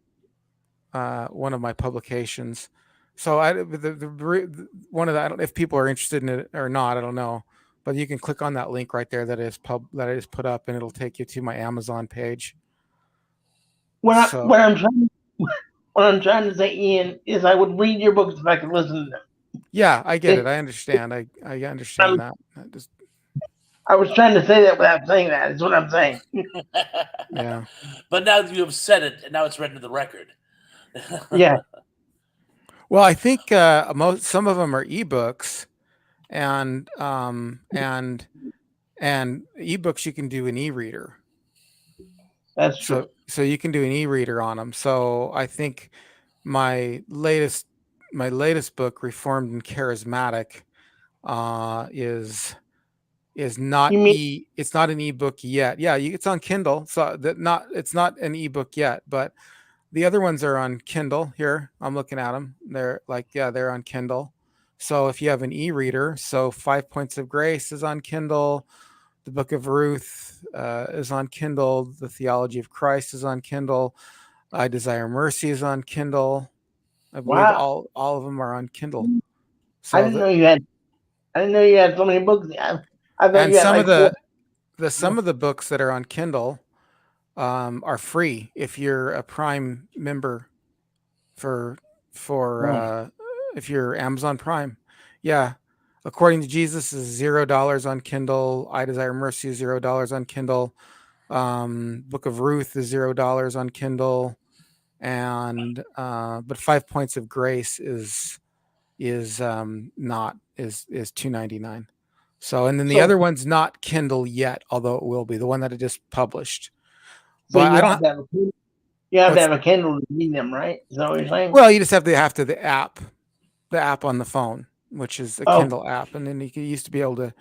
one of my publications. So one of the, I don't, if people are interested in it or not, I don't know, but you can click on that link right there that I just put up, and it'll take you to my Amazon page. What I, So what I'm trying what I'm trying to say, Ian, is I would read your books if I could listen to them. yeah, I get it. It, I understand. I understand that. I was trying to say that without saying that. Is what I'm saying. Yeah. But now that you have said it, and now it's written to the record. Yeah, Well, I think some of them are ebooks, and ebooks you can do an e-reader. that's true. So you can do an e-reader on them. So I think my latest my latest book, Reformed and Charismatic, is not You mean it's not an ebook yet. Yeah, it's on Kindle. So that not it's not an ebook yet, but the other ones are on Kindle. Here, I'm looking at them. They're like, yeah, they're on Kindle. So if you have an e-reader, so 5 Points of Grace is on Kindle. The Book of Ruth is on Kindle. The Theology of Christ is on Kindle. I Desire Mercy is on Kindle. I believe wow? all of them are on Kindle. I So didn't know you had. I didn't know you had so many books. I thought and you had some of like four. the books that are on Kindle are free if you're a Prime member for Oh, if you're Amazon Prime. Yeah. According to Jesus is $0 on Kindle. I Desire Mercy is $0 on Kindle. Book of Ruth is $0 on Kindle. And but 5 Points of Grace is not is $2.99. So and then the so other one's not Kindle yet, although it will be the one that I just published. so But you I have don't. to have a you have to What's have a Kindle to read them, right? Is that what you're saying? well, you just have to the app on the phone, which is a Oh, Kindle app, and then you used to be able to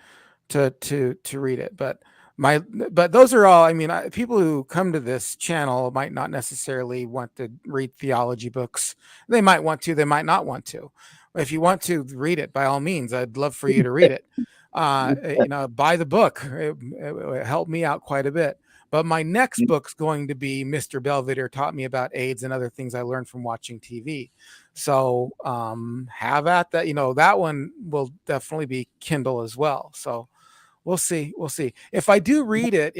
read it. But my but those are all. I mean, people who come to this channel might not necessarily want to read theology books. They might want to. They might not want to. If you want to read it, by all means, I'd love for you to read it. Buy the book. It helped me out quite a bit. But my next book's going to be Mr. Belvedere Taught Me About AIDS and Other Things I Learned from Watching TV. So have at that. That one will definitely be Kindle as well. So we'll see. We'll see. If I do read it,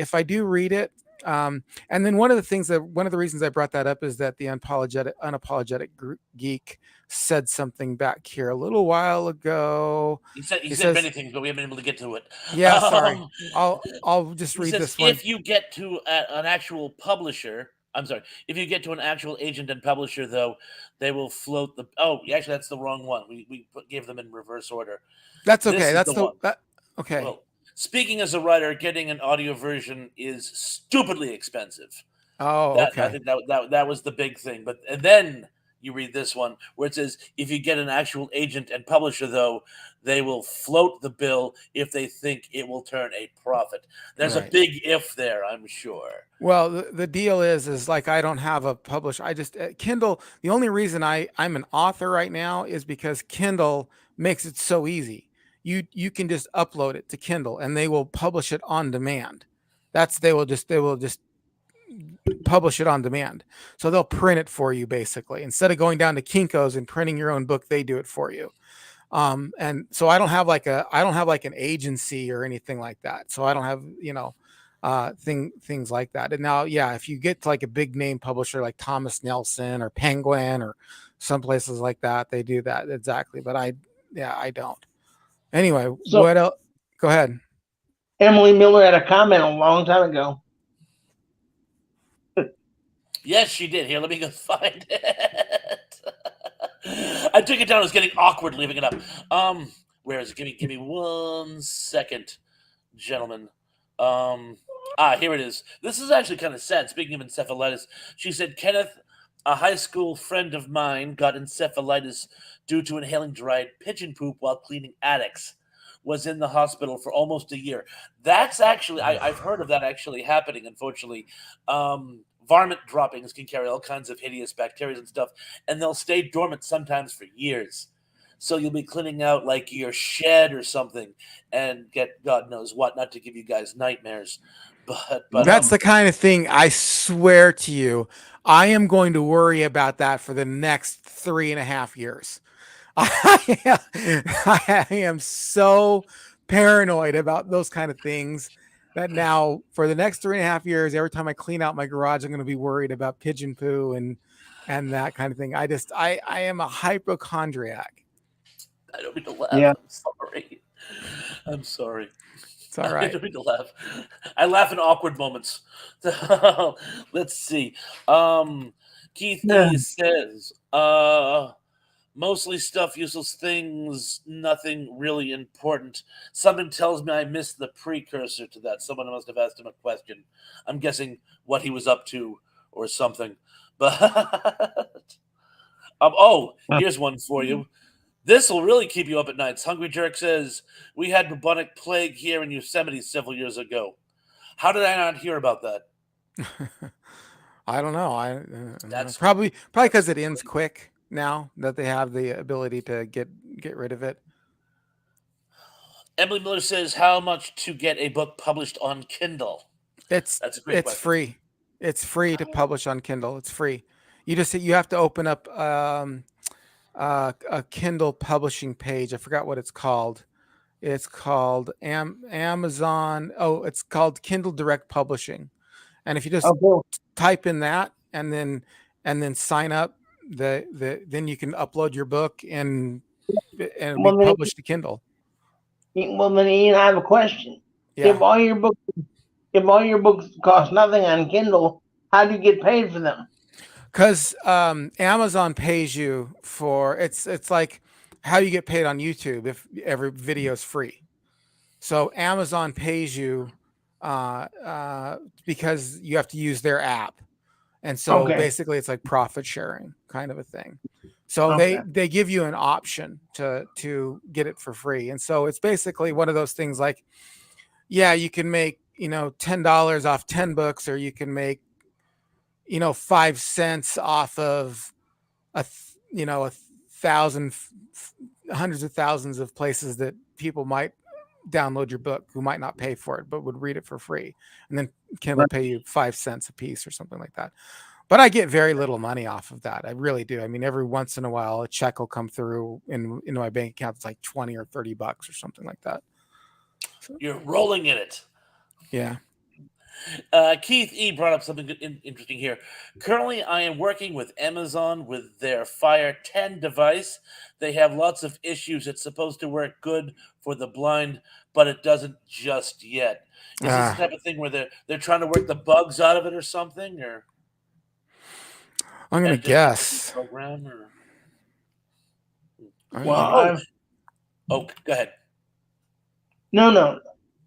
and then one of the reasons I brought that up is that the unapologetic geek said something back here a little while ago. He said He says, many things, but we haven't been able to get to it. "Yeah, sorry. Um, I'll just he read says this one." if you get to an actual publisher, I'm sorry, if you get to an actual agent and publisher, though, they will float the. Oh, actually, that's the wrong one. We gave them in reverse order. That's This okay. is the one. Okay. Well, speaking as a writer, getting an audio version is stupidly expensive. Oh, That I okay. think that was the big thing. But and then you read this one where it says if you get an actual agent and publisher, though, they will float the bill if they think it will turn a profit. There's a Right. big if there, I'm sure. Well, the deal is like I don't have a publisher. I just Kindle. The only reason I'm an author right now is because Kindle makes it so easy. You can just upload it to Kindle and they will publish it on demand. They will just publish it on demand. So they'll print it for you basically. Instead of going down to Kinko's and printing your own book, they do it for you. And so I don't have like an agency or anything like that. So I don't have, things like that. And now, yeah, if you get to like a big name publisher like Thomas Nelson or Penguin or some places like that, they do that exactly. But I don't. Anyway, so what else? Go ahead. Emily Miller had a comment a long time ago. Yes, she did. Here, let me go find it. I took it down. It was getting awkward leaving it up. Where is it? Give me 1 second, gentlemen. Here it is. This is actually kind of sad. Speaking of encephalitis, she said, Kenneth, a high school friend of mine, got encephalitis due to inhaling dried pigeon poop while cleaning attics. Was in the hospital for almost a year. That's actually I've heard of that actually happening. Unfortunately, varmint droppings can carry all kinds of hideous bacteria and stuff, and they'll stay dormant sometimes for years. So you'll be cleaning out like your shed or something, and get God knows what. Not to give you guys nightmares, but That's the kind of thing I swear to you, I am going to worry about that for the next 3.5 years. I am so paranoid about those kind of things that now for the next 3.5 years, every time I clean out my garage, I'm going to be worried about pigeon poo and that kind of thing. I am a hypochondriac. I don't mean to laugh. Yeah. I'm sorry. I'm sorry. It's all I right. don't mean to laugh. I laugh in awkward moments. Let's see. Keith Yeah. E says, mostly stuff, useless things, nothing really important. Something tells me I missed the precursor to that. Someone must have asked him a question. I'm guessing what he was up to or something. But here's one for you. This will really keep you up at nights. Hungry Jerk says, we had bubonic plague here in Yosemite several years ago. How did I not hear about that? I don't know. That's Probably because it ends great. quick now that they have the ability to get rid of it. Emily Miller says, how much to get a book published on Kindle? It's That's a great it's question. free. It's free to publish on Kindle. It's free. You have to open up a Kindle publishing page. I forgot what it's called. It's called Amazon. Oh, it's called Kindle Direct Publishing. And if you just Okay. type in that and then sign up, then you can upload your book and it'll be Well, then, published to Kindle. Ian, I have a question. Yeah. If all your books cost nothing on Kindle, how do you get paid for them? Because Amazon pays you for it's like how you get paid on YouTube if every video is free. So Amazon pays you because you have to use their app, and so Okay. basically it's like profit sharing kind of a thing. So Okay. they give you an option to get it for free, and so it's basically one of those things like, yeah, you can make $10 off 10 books, or you can make 5 cents off of a thousand, hundreds of thousands of places that people might download your book who might not pay for it but would read it for free, and then Kindle Right. pay you 5 cents a piece or something like that. But I get very little money off of that. I really do. I mean, every once in a while a check will come through into my bank account. It's like 20 or 30 bucks or something like that. So, You're rolling in it. yeah. Keith E brought up something interesting here. Currently, I am working with Amazon with their Fire 10 device. They have lots of issues. It's supposed to work good for the blind, but it doesn't just yet. Is this the Ah, type of thing where they're trying to work the bugs out of it or something, or I'm gonna and just a different guess. program? Or I'm Well, gonna. go ahead. no.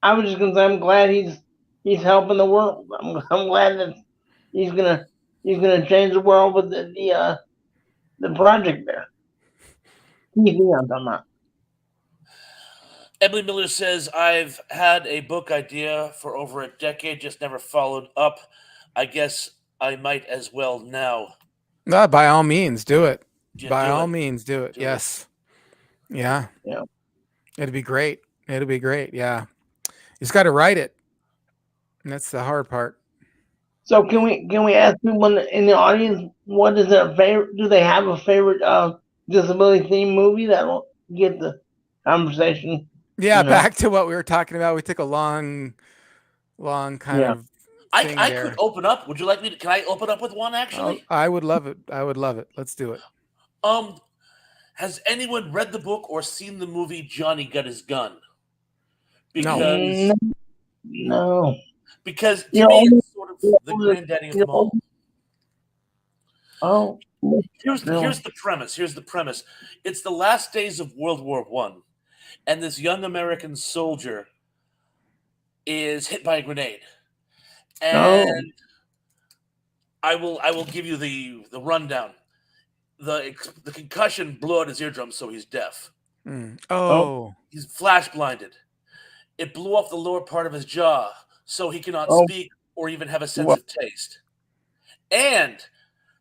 I was just gonna say I'm glad he's helping the world. I'm glad that he's gonna change the world with the project there. Keith Leon's on that. Emily Miller says, I've had a book idea for over a decade, just never followed up. I guess I might as well now. By all means, do it. Yeah, By do all it. means, do it. Do it. Yes. Yeah. Yeah. It'd be great. It'll be great. Yeah. You just got to write it. And that's the hard part. So can we ask people in the audience what is their favorite? Do they have a favorite disability themed movie that'll get the conversation? Yeah. You know. Back to what we were talking about. We took a long kind Yeah. of I, thing I could there. open up. Would you like me to? Can I open up with one Oh, actually? I would love it. I would love it. Let's do it. Um, has anyone read the book or seen the movie Johnny Got His Gun? No. No. Because No. because You to me know. it's sort of the granddaddy of You them know, all. oh. Here's No. the premise. Here's the premise. It's the last days of World War One, and this young American soldier is hit by a grenade. Oh. And I will give you the rundown. The concussion blew out his eardrums, so he's deaf. Oh. Oh. He's flash blinded. It blew off the lower part of his jaw, so he cannot Oh. speak or even have a sense Well, of taste. And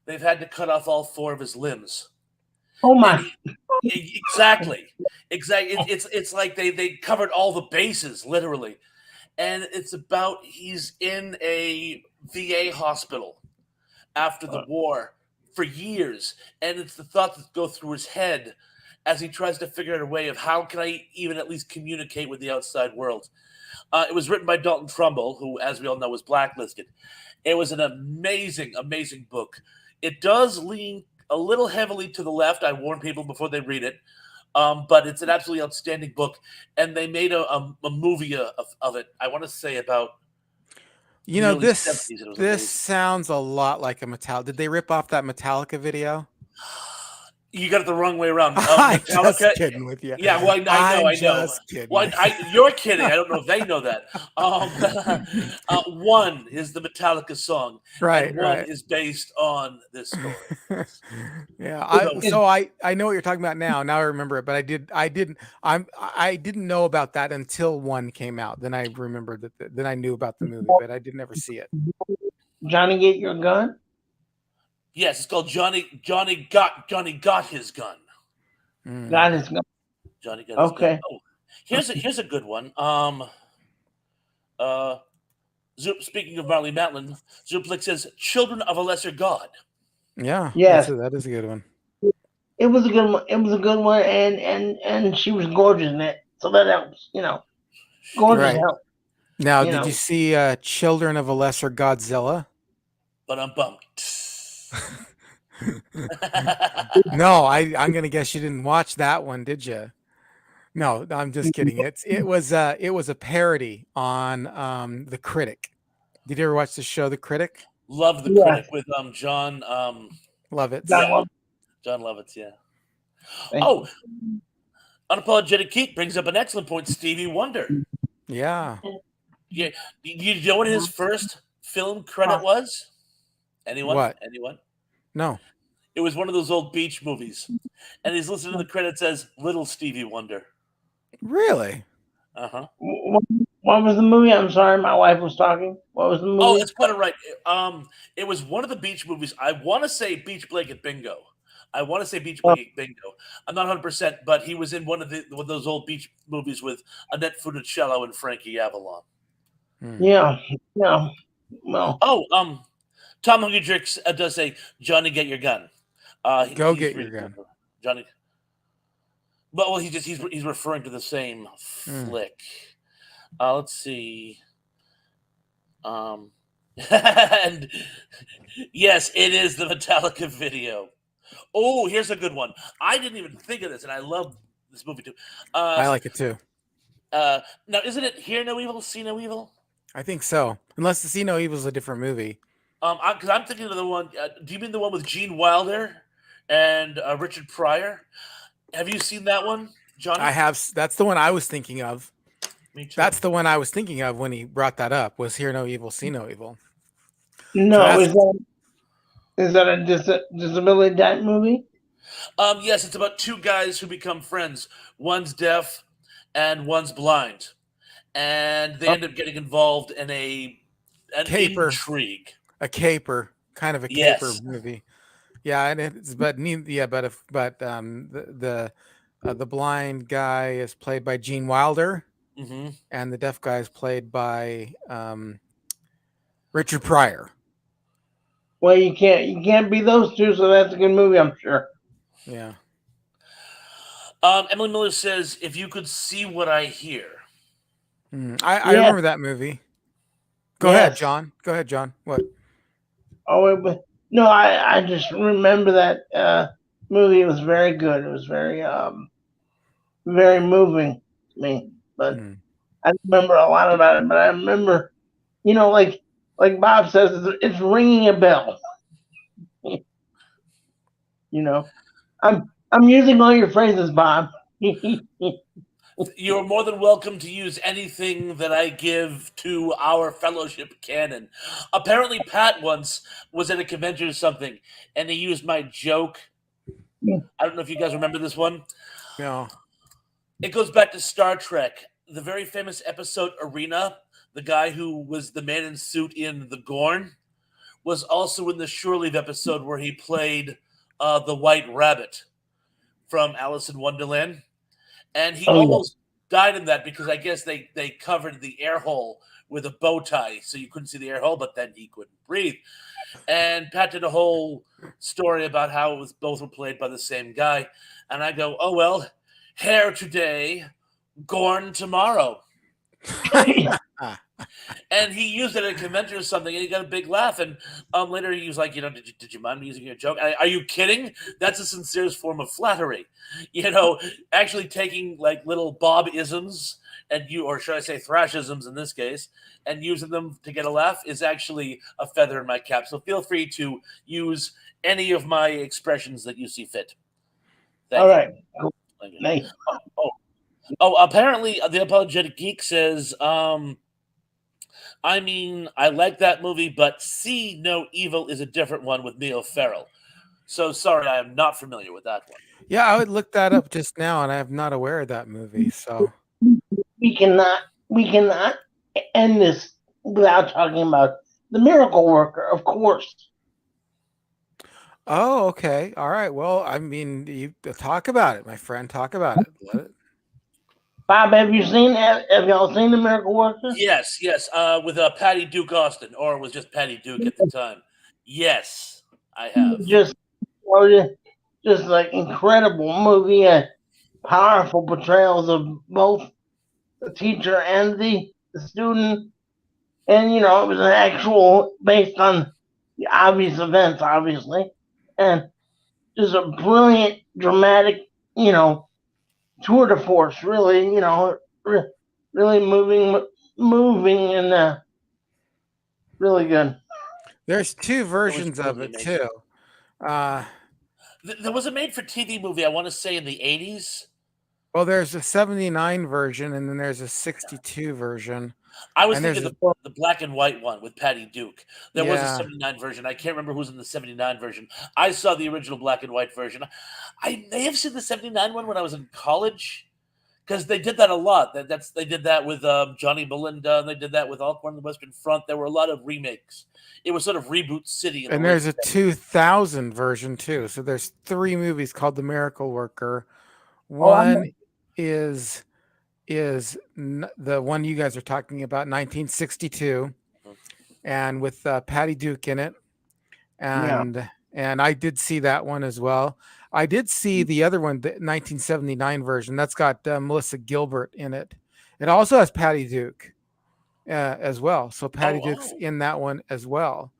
they've had to cut off all four of his limbs. oh And my. exactly. It's like they covered all the bases literally. And it's about he's in a VA hospital after the war for years, and it's the thoughts that go through his head as he tries to figure out a way of how can I even at least communicate with the outside world. It was written by Dalton Trumbull, who, as we all know, was blacklisted. It was an amazing, amazing book. It does lean a little heavily to the left. I warn people before they read it. But it's an absolutely outstanding book. And they made a movie of it, I want to say about You the know, early this 70s. It was this amazing. sounds a lot like a Metallica. Did they rip off that Metallica video? You got it the wrong way around. I'm just Metallica. kidding with you. Yeah, well, I know, I'm I know. just kidding. Well, you're kidding. I don't know if they know that. One is the Metallica song, Right, and one right. is based on this story. Yeah, So- I know what you're talking about now. Now I remember it, but I didn't know about that until one came out. Then I remembered that. Then I knew about the movie, but I didn't ever see it. Johnny, get your gun. Yes, it's called Johnny got his gun. Mm. Got his gun. Johnny got his Okay. gun. Oh, here's a good one. Speaking of Marley Matlin, Zuplik says, "Children of a Lesser God." Yeah, Yes. that is a good one. It was a good one. It was a good one, and she was gorgeous in it, so that helps. Gorgeous Right. helps. Now, You did know. you see Children of a Lesser Godzilla? But I'm bummed. No, I'm gonna guess you didn't watch that one, did you? No, I'm just kidding. It was a parody on The Critic. Did you ever watch the show The Critic? Love the Yeah. Critic with John Love it. John yeah. Lovitz. John Lovitz, yeah. Thank Oh, Unapologetic Geek brings up an excellent point. Stevie Wonder. Yeah. Yeah, you know what his first film credit was? Anyone? What? Anyone? No. It was one of those old beach movies, and he's listening to the credit says "Little Stevie Wonder." Really? Uh-huh. What was the movie? I'm sorry, my wife was talking. What was the movie? Oh, it's quite all right. It was one of the beach movies. I want to say Beach Blanket Bingo. I'm not 100%, but he was in one of those old beach movies with Annette Funicello and Frankie Avalon. Yeah. Well, Oh, Tom Hungry Drix does say, "Johnny, get your gun." Go he's get your reading gun. it. Johnny. But well, he's referring to the same flick. Let's see. And yes, it is the Metallica video. Oh, here's a good one. I didn't even think of this, and I love this movie too. I like it too. Now, isn't it Hear No Evil, See No Evil? I think so. Unless the See No Evil is a different movie. Because I'm thinking of the one. Do you mean the one with Gene Wilder and Richard Pryor? Have you seen that one, Johnny? I have. That's the one I was thinking of. Me too. That's the one I was thinking of when he brought that up. Was Hear No Evil, See No Evil? no, is that a disability type movie? Yes, it's about two guys who become friends. One's deaf and one's blind, and they end up getting involved in an Caper. intrigue. A caper, kind of a caper movie. Yeah, and it's but the blind guy is played by Gene Wilder, and the deaf guy is played by Richard Pryor. Well, you can't be those two, so that's a good movie, I'm sure. Yeah. Emily Miller says, "If you could see what I hear." I remember that movie. Go ahead, John. What? Oh, no, I just remember that movie. It was very good. It was very very moving to me. But I remember a lot about it. But I remember, like Bob says, it's ringing a bell. I'm using all your phrases, Bob. You're more than welcome to use anything that I give to our fellowship canon. Apparently, Pat once was at a convention or something, and he used my joke. I don't know if you guys remember this one. No. It goes back to Star Trek. The very famous episode Arena, the guy who was the man in suit in The Gorn, was also in the Shore Leave episode where he played the White Rabbit from Alice in Wonderland. And he almost died in that because I guess they covered the air hole with a bow tie, so you couldn't see the air hole, but then he couldn't breathe. And Pat did a whole story about how it was both were played by the same guy. And I go, oh well, hair today, Gorn tomorrow. And he used it at a convention or something, and he got a big laugh. And later he was like, did you mind me using your joke? Are you kidding? That's the sincerest form of flattery. Actually taking like little Bob-isms or should I say Thrash-isms in this case, and using them to get a laugh is actually a feather in my cap. So feel free to use any of my expressions that you see fit. All right. Cool. Nice. Apparently the Apologetic Geek says, I mean, I like that movie, but See No Evil is a different one with Mia Farrow. So sorry, I am not familiar with that one. Yeah, I would look that up just now, and I'm not aware of that movie. So we cannot end this without talking about The Miracle Worker, of course. Oh, okay. All right. Well, I mean, you talk about it, my friend. Talk about it. Let it. Bob, have y'all seen The Miracle Worker? Yes. With Patty Duke Austin, or it was just Patty Duke at the time. Yes, I have. Just like incredible movie, powerful portrayals of both the teacher and the student. And, it was an actual, based on the obvious events, obviously. And just a brilliant, dramatic, tour de force, really, really moving and really good. There's two versions of it, too. There was a made-for-TV movie, I want to say, in the 80s. Well, there's a 79 version, and then there's a 62 version. I was thinking the black and white one with Patty Duke. There was a 79 version. I can't remember who's in the 79 version. I saw the original black and white version. I may have seen the 79 one when I was in college, because they did that a lot. They did that with Johnny Belinda, and they did that with Alcorn and the Western Front. There were a lot of remakes. It was sort of Reboot City. And there's a 2000 version, too. So there's 3 movies called The Miracle Worker. One is the one you guys are talking about, 1962, and with Patty Duke in it, and I did see that one as well. I did see the other one, the 1979 version. That's got Melissa Gilbert in it. It also has Patty Duke as well. So Patty Duke's in that one as well,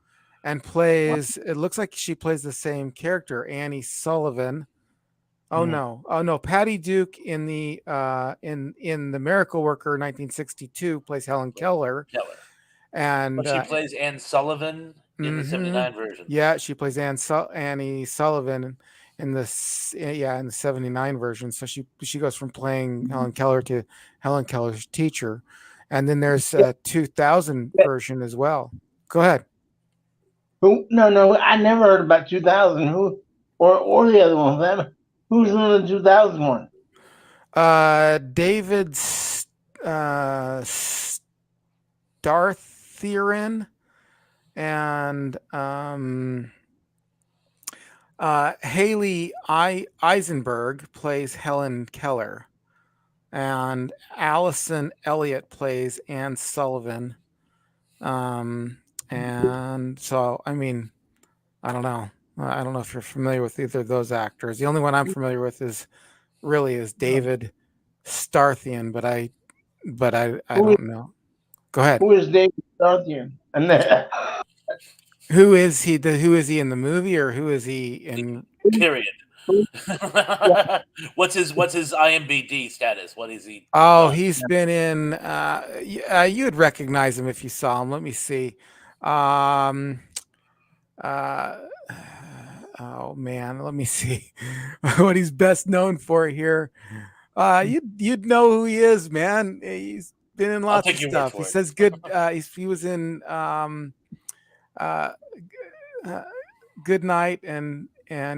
and plays. It looks like she plays the same character, Annie Sullivan. Oh no! Patty Duke in the The Miracle Worker 1962 plays Helen Keller. And but she plays Anne Sullivan in the 79 version. Yeah, she plays Annie Sullivan in the 79 version. So she goes from playing Helen Keller to Helen Keller's teacher. And then there's a 2000 version as well. Go ahead. No, I never heard about 2000. Who or the other one? Who's in the 2000 one? David Starthirin and Haley Eisenberg plays Helen Keller, and Allison Elliott plays Anne Sullivan. And so, I mean, I don't know. I don't know if you're familiar with either of those actors. The only one I'm familiar with is David Starthian, but I don't know. Go ahead. Who is David Starthian? Who is he? Who is he in the movie, or who is he in? Period. What's his IMDb status? What is he? Oh, he's been in. You would recognize him if you saw him. Let me see. Oh man, let me see what he's best known for here. You'd know who he is, man. He's been in lots of stuff. He says good. He was in Good Night and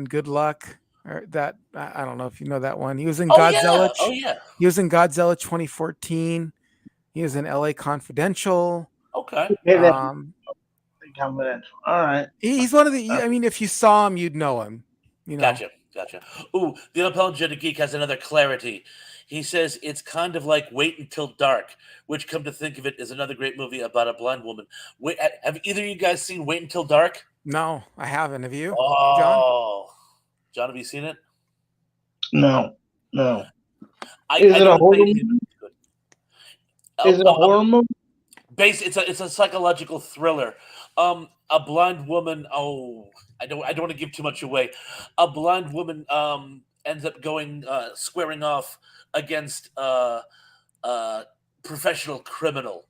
Good Luck. Or that I don't know if you know that one. He was in Godzilla. Oh yeah. He was in Godzilla 2014. He was in LA Confidential. Okay. Confidential. All right. He's one of the. I mean, if you saw him, you'd know him. Gotcha. Ooh, the Unapologetic Geek has another clarity. He says it's kind of like Wait Until Dark, which, come to think of it, is another great movie about a blind woman. Wait, have either of you guys seen Wait Until Dark? No, I haven't. Have you, John? Oh, John, have you seen it? No, no. I Is it a don't horror think movie? it's good. Is it a horror movie? It's a psychological thriller. A blind woman. Oh, I don't want to give too much away. A blind woman ends up going squaring off against a professional criminal,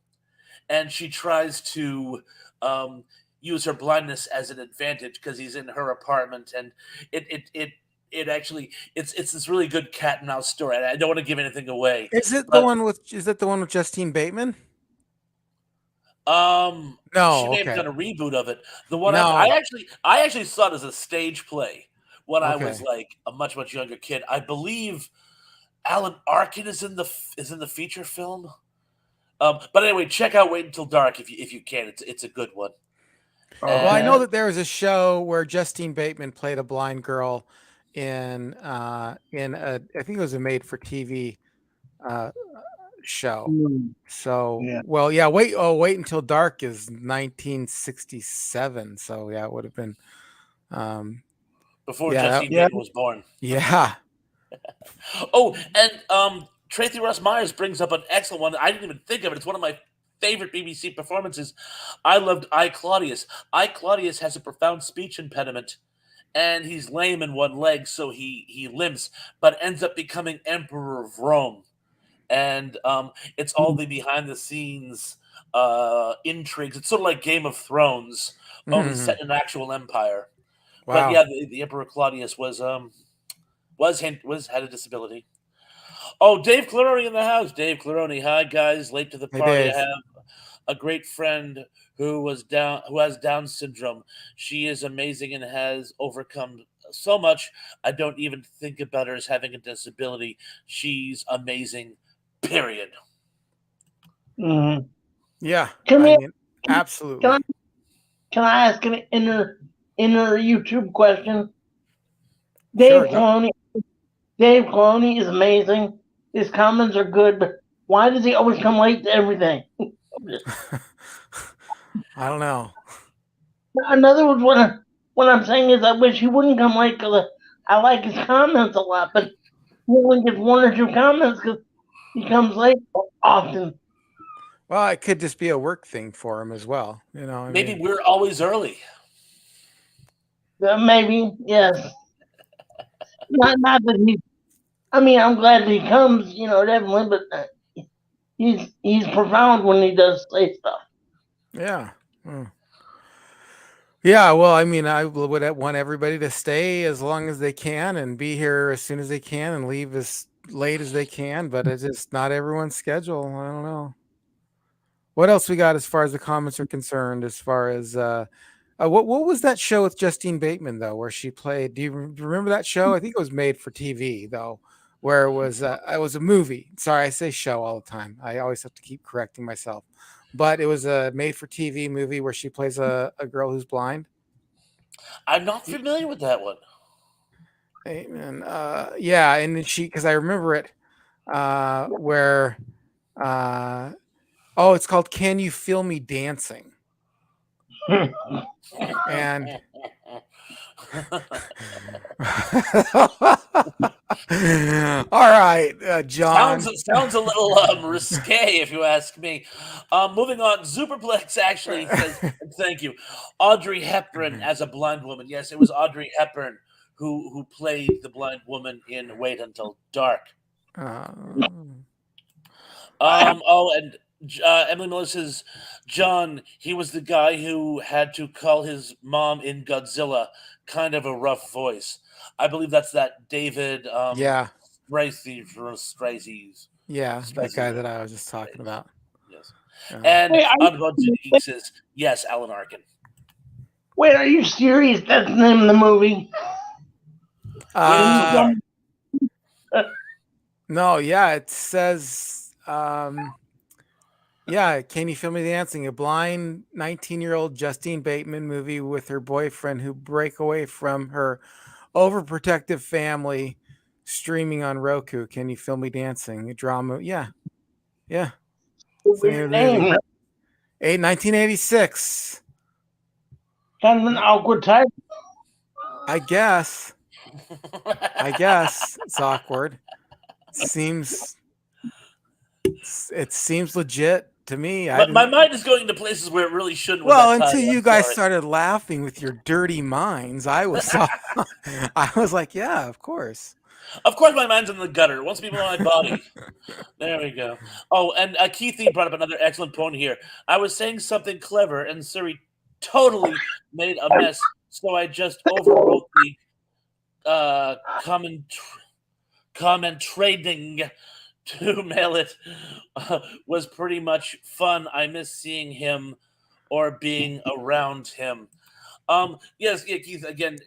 and she tries to um, use her blindness as an advantage because he's in her apartment, and it actually it's this really good cat and mouse story. And I don't want to give anything away, Is it the but one with? Is it the one with Justine Bateman? she No. may have Okay. done a reboot of it. The one No. I actually saw it as a stage play when I was Okay. like a much younger kid. I believe Alan Arkin is in the feature film. But anyway, check out Wait Until Dark if you can. It's a good one. Well, I And know that there was a show where Justine Bateman played a blind girl in a I think it was a made for TV uh, show. So, Yeah. well, yeah, wait until dark is 1967. So, yeah, it would have been before yeah, Justine Yeah. Bateman was born. yeah. Oh, and Tracy Russ Myers brings up an excellent one. I didn't even think of it. It's one of my favorite BBC performances. I loved I Claudius. I Claudius has a profound speech impediment, and he's lame in one leg, so he limps, but ends up becoming Emperor of Rome. And it's all the behind the scenes intrigues. It's sort of like Game of Thrones, only Mhm. set in an actual empire. But Wow. yeah, the Emperor Claudius was had a disability. Oh, Dave Claroni in the house. Dave Claroni, hi guys, late to the Hey, party. I Dave. have a great friend who has Down syndrome. She is amazing and has overcome so much. I don't even think about her as having a disability. She's amazing. Period. Mm-hmm. Yeah, Can I we? mean, Can absolutely. I? Can I ask an inner YouTube question? Sure. Dave Filoni. Dave Filoni is amazing. His comments are good, but why does he always come late to everything? I don't know. Another one, what I'm saying is, I wish he wouldn't come late because I like his comments a lot, but he only gets one or two comments because he comes late often. Well, it could just be a work thing for him as well. I Maybe mean, we're always early. Maybe, yes. Not that he. I mean, I'm glad that he comes, definitely, but he's profound when he does say stuff. yeah. Yeah, well, I mean, I would want everybody to stay as long as they can and be here as soon as they can and leave as late as they can, but it's just not everyone's schedule. I don't know. What else we got as far as the comments are concerned, as far as what was that show with Justine Bateman though, where she played? Do you remember that show? I think it was made for TV though, where it was a movie. Sorry, I say show all the time. I always have to keep correcting myself. But it was a made for TV movie where she plays a girl who's blind. I'm not familiar with that one. And yeah, and then because I remember it, where oh, it's called "Can You Feel Me Dancing?" And all right, John. Sounds a little risque, if you ask me. Moving on, Superplex actually says, "Thank you, Audrey Hepburn as a blind woman." Yes, it was Audrey Hepburn who played the blind woman in Wait Until Dark. Uh, Oh, and Emily Miller says, "John, he was the guy who had to call his mom in Godzilla. Kind of a rough voice. I believe that's that David yeah, Stracey's yeah, that guy Stracey. that I was just talking about. Yes. Uh, And Wait, Unbudgeted Geek says, yes, Alan Arkin. are you serious? That's the name of the movie. Wait until dark. no, yeah, it says, yeah, Can You Feel Me Dancing? A blind 19-year-old Justine Bateman movie with her boyfriend who break away from her overprotective family streaming on Roku. Can you feel me dancing? A drama. Yeah. Yeah. It's the name of Weird the movie. name. 1986. Kind of an awkward title. I guess. I guess it's awkward. Seems it seems legit to me. I My didn't. mind is going to places where it really shouldn't with Well, that until title. you I'm guys sorry. started laughing with your dirty minds, I was like, yeah, of course. Of course, my mind's in the gutter. It wants to be my body. There we go. Oh, and Keithy brought up another excellent point here. I was saying something clever, and Siri totally made a mess, so I just overwrote the comment trading to mail it. Was pretty much fun. I miss seeing him or being around him. Yes, yeah, Keith. Again,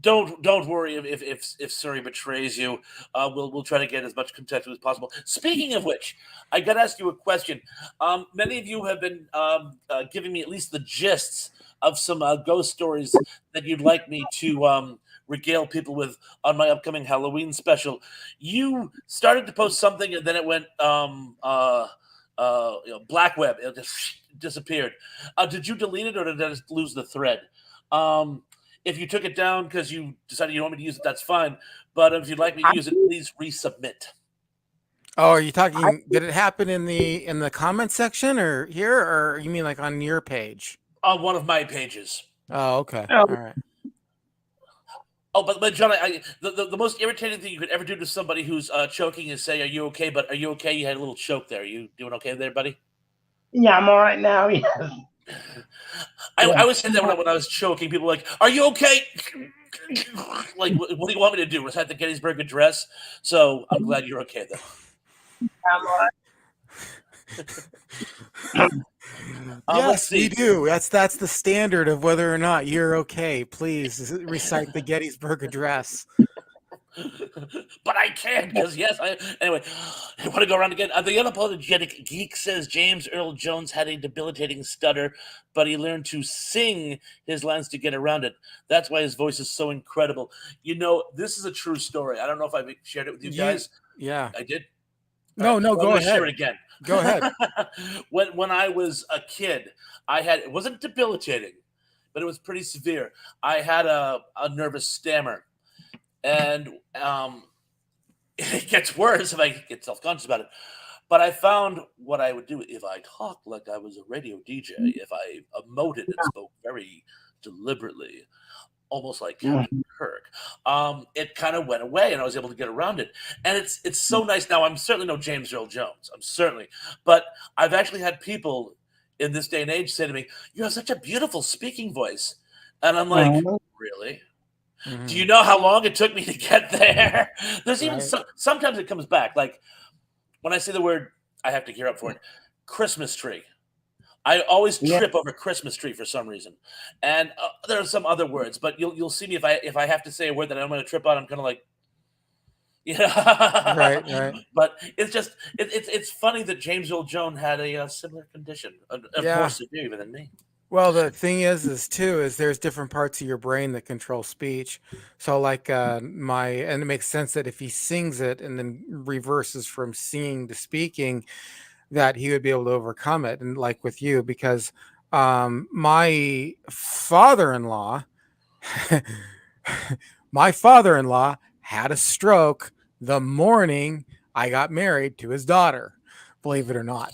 don't worry if Siri betrays you. We'll try to get as much context as possible. Speaking of which, I got to ask you a question. Many of you have been giving me at least the gists of some ghost stories that you'd like me to regale people with on my upcoming Halloween special. You started to post something and then it went black web. It just disappeared. Did you delete it or did I just lose the thread? If you took it down because you decided you don't want me to use it, that's fine. But if you'd like me to use it, please resubmit. Oh, are you talking? Did it happen in the comment section or here, or you mean like on your page? On one of my pages. Oh, okay. All right. Oh, but John, the most irritating thing you could ever do to somebody who's choking is say, "Are you okay?" But are you okay? You had a little choke there. Are you doing okay there, buddy? Yeah, I'm all right now. Yes. I was saying that when I was choking, people were like, "Are you okay?" Like, what do you want me to do? Recite the Gettysburg Address? So I'm glad you're okay then. I'm all right. Yes, we do. That's the standard of whether or not you're okay. Please recite the Gettysburg Address. But I can't because anyway, I want to go around again. The unapologetic geek says James Earl Jones had a debilitating stutter, but he learned to sing his lines to get around it. That's why his voice is so incredible. You know, this is a true story. I don't know if I've shared it with you guys. Yeah, I did. No, go ahead. Share it again. Go ahead. When I was a kid, it wasn't debilitating, but it was pretty severe. I had a nervous stammer. And it gets worse if I get self-conscious about it. But I found what I would do if I talked like I was a radio DJ, if I emoted and spoke very deliberately, almost like Captain Kirk, it kind of went away and I was able to get around it. And it's so nice. Now, I'm certainly no James Earl Jones. But I've actually had people in this day and age say to me, "You have such a beautiful speaking voice." And I'm like, really? Mm-hmm. Do you know how long it took me to get there? There's even sometimes it comes back. Like when I say the word, I have to gear up for it. Christmas tree. I always trip over Christmas tree for some reason, and there are some other words. But you'll see me if I have to say a word that I'm going to trip on. I'm kind of like, right. But it's just it's funny that James Earl Jones had a similar condition, more severe even than me. Well, the thing is there's different parts of your brain that control speech. So like and it makes sense that if he sings it and then reverses from singing to speaking, that he would be able to overcome it. And like with you, because my father-in-law had a stroke the morning I got married to his daughter. Believe it or not.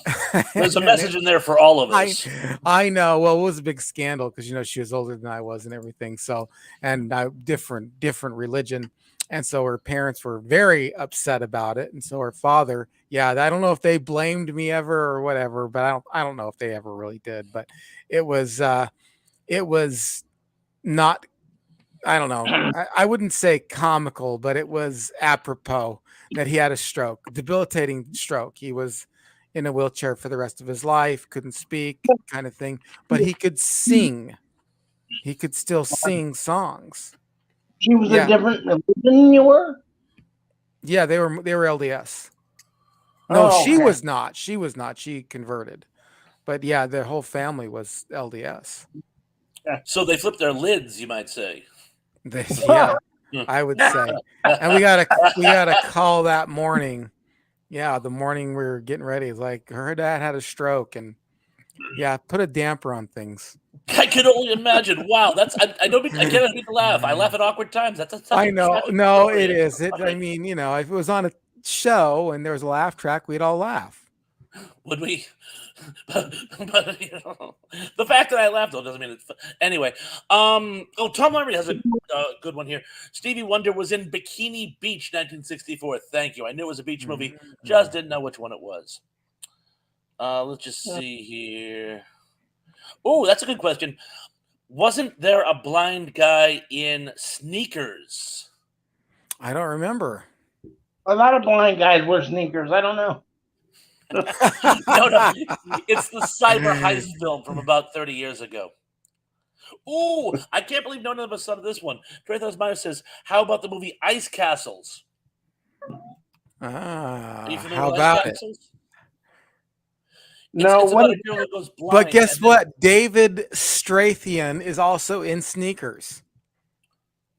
There's a message in there for all of us. I know. Well, it was a big scandal because, she was older than I was and everything. So, and different religion. And so her parents were very upset about it. And so her father, I don't know if they blamed me ever or whatever, but I don't know if they ever really did. But it was not, I don't know. I wouldn't say comical, but it was apropos that he had a stroke, debilitating stroke. He was in a wheelchair for the rest of his life, couldn't speak, kind of thing, but he could sing. He could still sing songs. She was a different religion than you were? Yeah, they were LDS. No, she was not. She was not. She converted. But yeah, their whole family was LDS. So they flipped their lids, you might say. I would say. And we got a call that morning. Yeah, the morning we were getting ready. It's like her dad had a stroke, and yeah, put a damper on things. I can only imagine. Wow, I don't mean, I cannot mean to laugh. I laugh at awkward times. That's such I a know. tragic No, story. it is. I mean, if it was on a show and there was a laugh track, we'd all laugh. Would we? but the fact that I laughed though doesn't mean it's anyway. Tom Larry has a good one here. Stevie Wonder was in Bikini Beach, 1964. Thank you. I knew it was a beach movie, just didn't know which one it was. Let's just see here. Oh, that's a good question. Wasn't there a blind guy in Sneakers? I don't remember. A lot of blind guys wear sneakers. I don't know. No, it's the cyber heist film from about 30 years ago. Oh, I can't believe none of us saw this one. Dreythos Meyer says, "How about the movie Ice Castles?" Are you familiar How with about Ice it? Castles? No, it's about a girl that goes blind. But guess what? David Strathairn is also in Sneakers.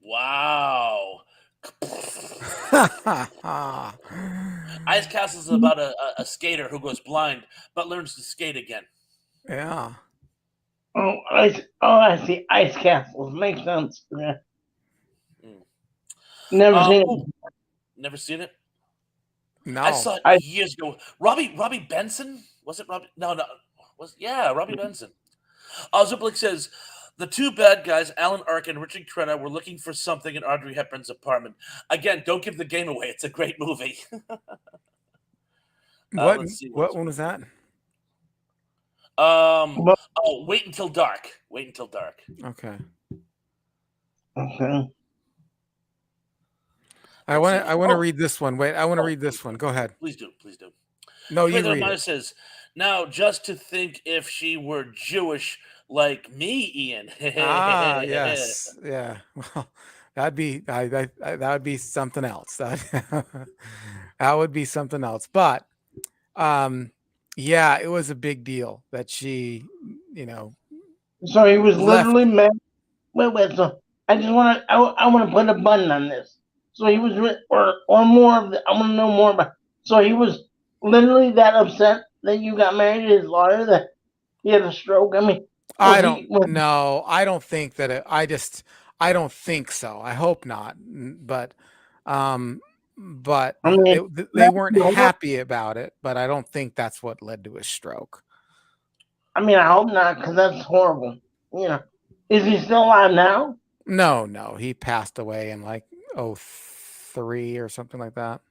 Wow. Ice Castles is about a skater who goes blind but learns to skate again. Yeah. I see. Ice Castles makes sense. Yeah. Never seen it. Never seen it? No. I saw it years ago. Robbie Benson? Was it Robbie? No. Robbie Benson. Zuplik says, the two bad guys, Alan Arkin and Richard Crenna, were looking for something in Audrey Hepburn's apartment. Again, don't give the game away. It's a great movie. What one was that? Wait Until Dark. Wait Until Dark. Okay. Okay. I want to read this one. Wait, I want to read this one. Go ahead. Please do. No, you read it. Says, now, just to think if she were Jewish like me, Ian. Yes. Yeah. Well, that'd be something else. That would be something else. But yeah, it was a big deal that she, So he was literally mad. Wait. So I just want to. I want to put a button on this. So he was, or more of the. I want to know more about. So he was literally that upset that you got married to his lawyer that he had a stroke. I mean, I don't know. I don't think that. I don't think so. I hope not. But I mean, they weren't happy about it. But I don't think that's what led to his stroke. I mean, I hope not, because that's horrible. Is he still alive now? No, he passed away in like 2003 or something like that.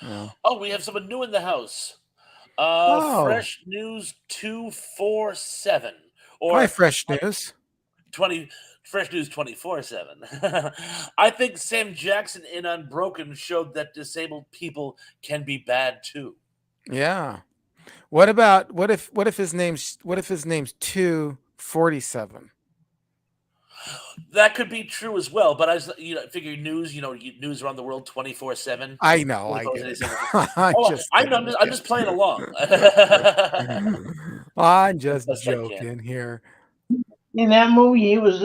Yeah. Oh, we have someone new in the house. Fresh News 247. Hi, Fresh News. Fresh News 24/7. I think Sam Jackson in Unbroken showed that disabled people can be bad too. Yeah. What if his name's 247? That could be true as well, but I figure news, news around the world 24/7. I know, I get it. I'm just playing along. I'm just joking here. In that movie, he was.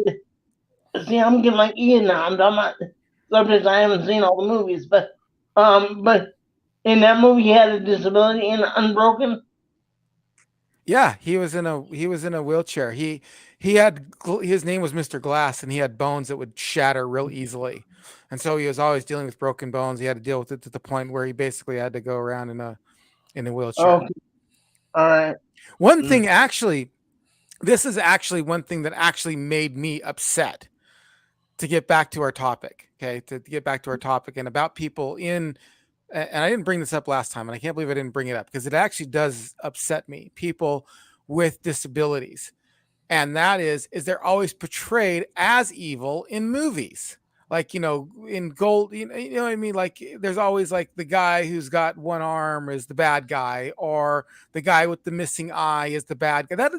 See, I'm getting like Ian now. I'm not subject. I haven't seen all the movies, but in that movie, he had a disability in Unbroken. Yeah, he was in a wheelchair. He had, his name was Mr. Glass, and he had bones that would shatter real easily, and so he was always dealing with broken bones. He had to deal with it to the point where he basically had to go around in a wheelchair. Okay. All right. One thing this is actually one thing that actually made me upset. To get back to our topic, and about people and I didn't bring this up last time, and I can't believe I didn't bring it up because it actually does upset me. People with disabilities, and that is they're always portrayed as evil in movies. Like, in Gold, you know what I mean? Like, there's always like the guy who's got one arm is the bad guy, or the guy with the missing eye is the bad guy. That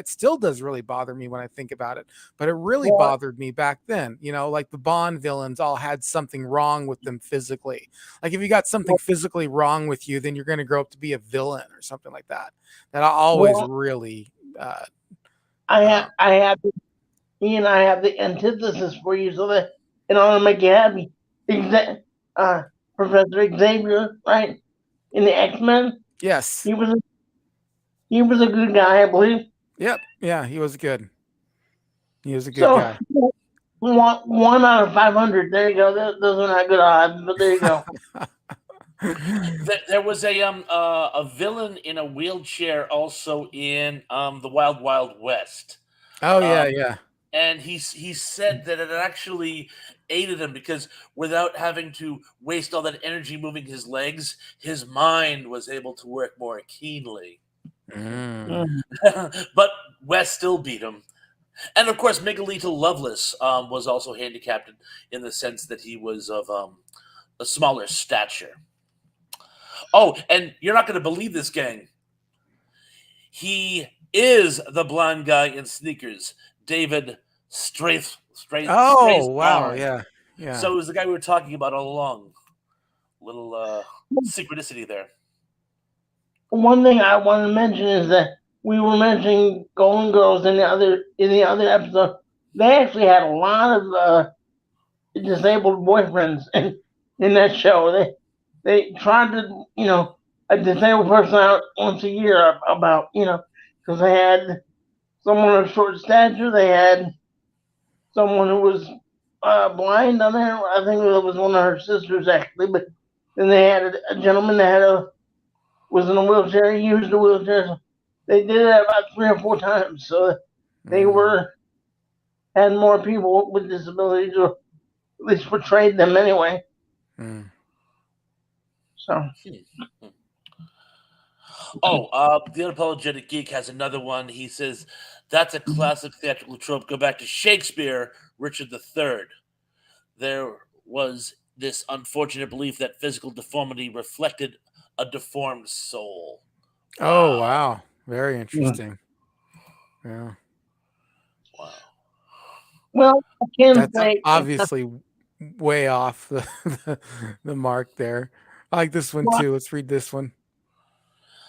still does really bother me when I think about it. But it really bothered me back then. Like the Bond villains all had something wrong with them physically. Like if you got something physically wrong with you, then you're going to grow up to be a villain or something like that. That always really. he and I have the antithesis for you, so that in order to make you happy, Professor Xavier, right, in the X-Men, Yes. he was a good guy, I believe. Yep. Yeah, he was good. He was a good So guy. 1 out of 500. There you go. Those are not good odds, but there you go. There was a villain in a wheelchair also in the Wild Wild West. Oh yeah, Um, yeah. and he said that it actually aided him because without having to waste all that energy moving his legs, his mind was able to work more keenly. Mm. But West still beat him. And of course, Miguelito Loveless was also handicapped in the sense that he was of a smaller stature. Oh, and you're not going to believe this, gang. He is the blind guy in Sneakers, David Oh wow, Straithbarn. yeah, yeah. So it was the guy we were talking about all along. Little synchronicity there. One thing I want to mention is that we were mentioning Golden Girls in the other episode. They actually had a lot of disabled boyfriends in that show. They tried to a disabled person out once a year about because they had someone of short stature. They had someone who was blind on there. I think it was one of her sisters actually, but then they had a gentleman that was in a wheelchair. He used a wheelchair. So they did it about 3 or 4 times. So they had more people with disabilities, or at least portrayed them anyway. Mm. So. Oh, the Unapologetic Geek has another one. He says, that's a classic theatrical trope. Go back to Shakespeare, Richard III. There was this unfortunate belief that physical deformity reflected a deformed soul. Oh wow, very interesting. Yeah. Wow. Well, I can That's say obviously way off the mark there. I like this one too. Let's read this one.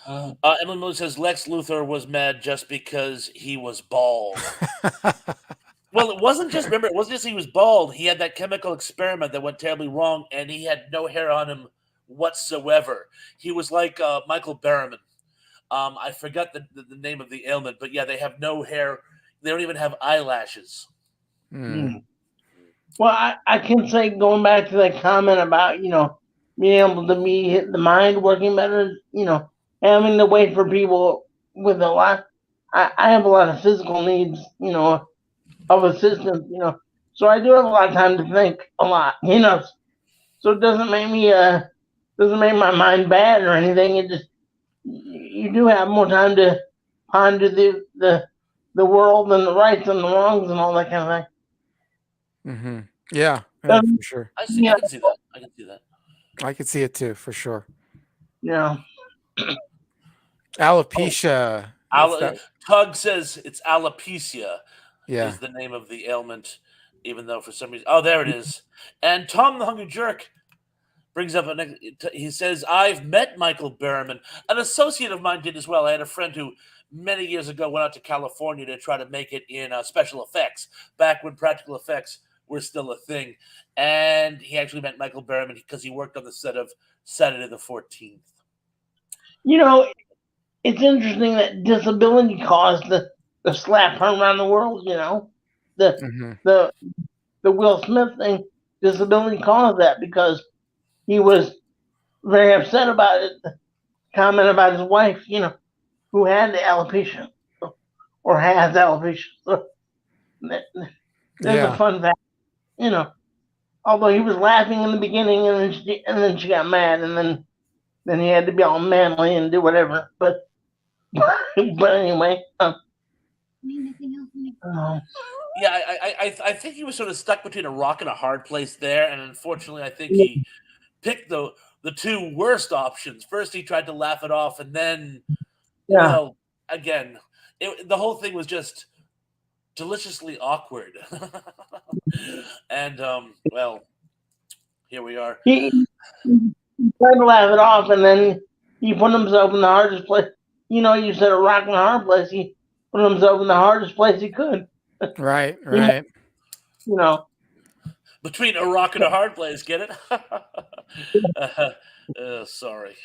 Emily Miller says Lex Luthor was mad just because he was bald. Well, it wasn't just, remember, it wasn't just he was bald. He had that chemical experiment that went terribly wrong, and he had no hair on him whatsoever. He was like Michael Berryman. I forgot the name of the ailment, but yeah, they have no hair. They don't even have eyelashes. Mm. well, I can say, going back to that comment about being able to be the mind working better, having to wait for people with a lot. I have a lot of physical needs, of assistance, so I do have a lot of time to think a lot, so it doesn't make my mind bad or anything. It just, you do have more time to ponder the world and the rights and the wrongs and all that kind of thing. Mm-hmm. Yeah, yeah, for sure. I Yeah, can see that. I can see that. I could see it too, for sure. yeah. Alopecia. What's that? Tug says it's alopecia Yeah. is the name of the ailment, even though for some reason, oh, there it is. And Tom the Hungry Jerk brings up he says, I've met Michael Berryman. An associate of mine did as well. I had a friend who many years ago went out to California to try to make it in special effects, back when practical effects were still a thing. And he actually met Michael Berryman because he worked on the set of Saturday the 14th. It's interesting that disability caused the slap around the world. The Mm-hmm. the the Will Smith thing. Disability caused that because he was very upset about it. The comment about his wife, who had the alopecia or has alopecia. So there's a Yeah. fun fact. Although he was laughing in the beginning, and then she got mad, and then he had to be all manly and do whatever. But anyway. Yeah, I think he was sort of stuck between a rock and a hard place there, and unfortunately, I think he picked the two worst options. First, he tried to laugh it off, and then, well, again, the whole thing was just deliciously awkward. And well, here we are. He tried to laugh it off, and then he put himself in the hardest place. You said a rock and a hard place. He put himself in the hardest place he could. Right, He might, right. you know. Between a rock and a hard place, get it? Sorry,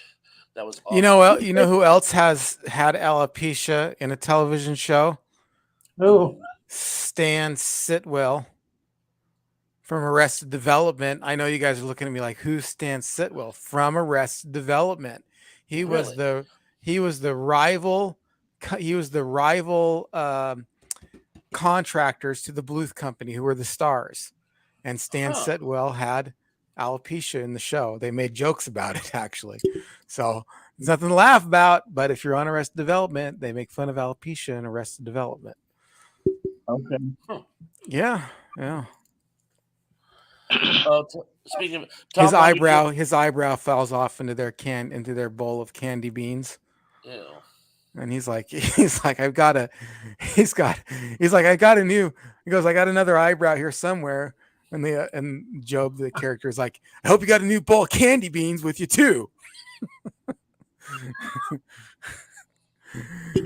that was awful. You know who else has had alopecia in a television show? Who? Stan Sitwell from Arrested Development. I know you guys are looking at me like, who's Stan Sitwell from Arrested Development? He was Really? the he was the rival he was the rival contractors to the Bluth Company, who were the stars. And Stan Huh. Sitwell had alopecia in the show. They made jokes about it, actually. So there's nothing to laugh about. But if you're on Arrested Development, they make fun of alopecia in Arrested Development. Okay. Huh. Yeah, yeah. Speaking of Tom Language, His eyebrow falls off into their bowl of candy beans. ew. And he's like, I've got a, he's like, I got a new, he goes, I got another eyebrow here somewhere. And Job, the character, is like, I hope you got a new bowl of candy beans with you too.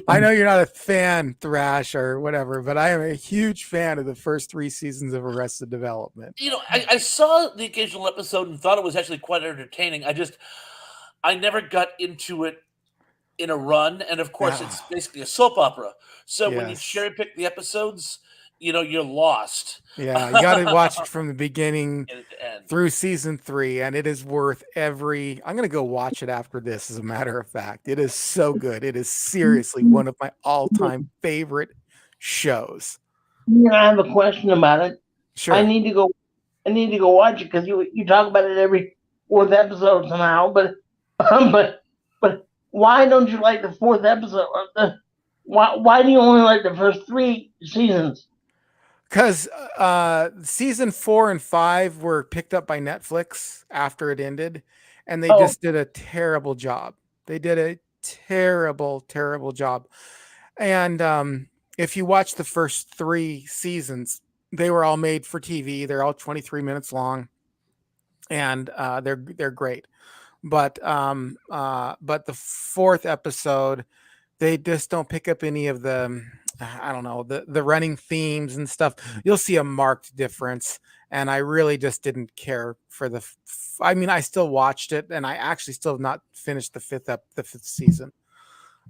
I know you're not a fan, Thrash, or whatever, but I am a huge fan of the first 3 seasons of Arrested Development. I saw the occasional episode and thought it was actually quite entertaining. I never got into it in a run, and of course, it's basically a soap opera. So when you Yes. cherry pick the episodes, you're lost. Yeah, you got to watch it from the beginning Get it to end. through season 3, and it is worth every. I'm gonna go watch it after this. As a matter of fact, it is so good. It is seriously one of my all-time favorite shows. I have a question about it. Sure. I need to go watch it because you talk about it every 4th episode somehow. But why don't you like the 4th episode? Why do you only like the first 3 seasons? Because season 4 and 5 were picked up by Netflix after it ended, and they just did a terrible job. They did a terrible, terrible job. And if you watch the first 3 seasons, they were all made for TV. They're all 23 minutes long, and they're great. But the 4th episode, they just don't pick up any of the, I don't know, the running themes and stuff. You'll see a marked difference, and I really just didn't care for I mean, I still watched it, and I actually still have not finished the 5th season.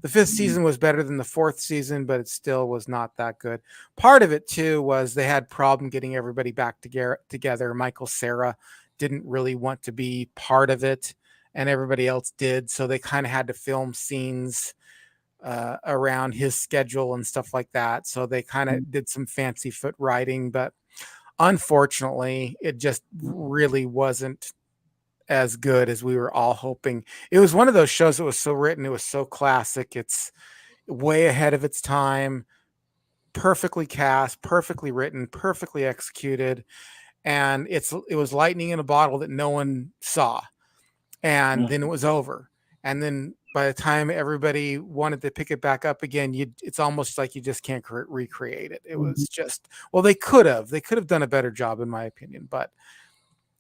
The 5th season was better than the 4th season, but it still was not that good. Part of it too was they had problem getting everybody back together. Michael Cera didn't really want to be part of it, and everybody else did, so they kind of had to film scenes around his schedule and stuff like that. So they kind of did some fancy foot writing, but unfortunately, it just really wasn't as good as we were all hoping. It was one of those shows that was so written, it was so classic. It's way ahead of its time, perfectly cast, perfectly written, perfectly executed, and it was lightning in a bottle that no one saw. And then it was over. And then by the time everybody wanted to pick it back up again, it's almost like you just can't recreate it. It was just, well, they could have done a better job, in my opinion, but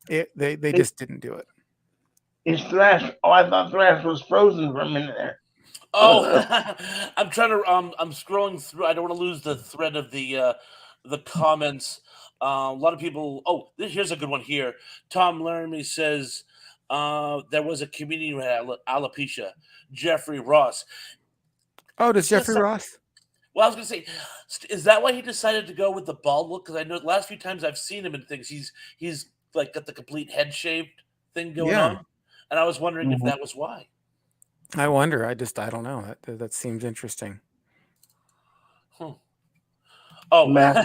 they just didn't do it. Is Thrash? Oh, I thought Thrash was frozen for a minute there. Oh, I'm trying to. I'm scrolling through. I don't want to lose the thread of the comments. A lot of people. Oh, here's a good one here. Tom Laramie says there was a comedian who had alopecia. Jeffrey Ross. Oh, does Jeffrey Ross? Well, I was going to say, is that why he decided to go with the bald look? Because I know the last few times I've seen him in things, he's like got the complete head shaved thing going on, and I was wondering if that was why. I wonder. I don't know. That seems interesting. Oh,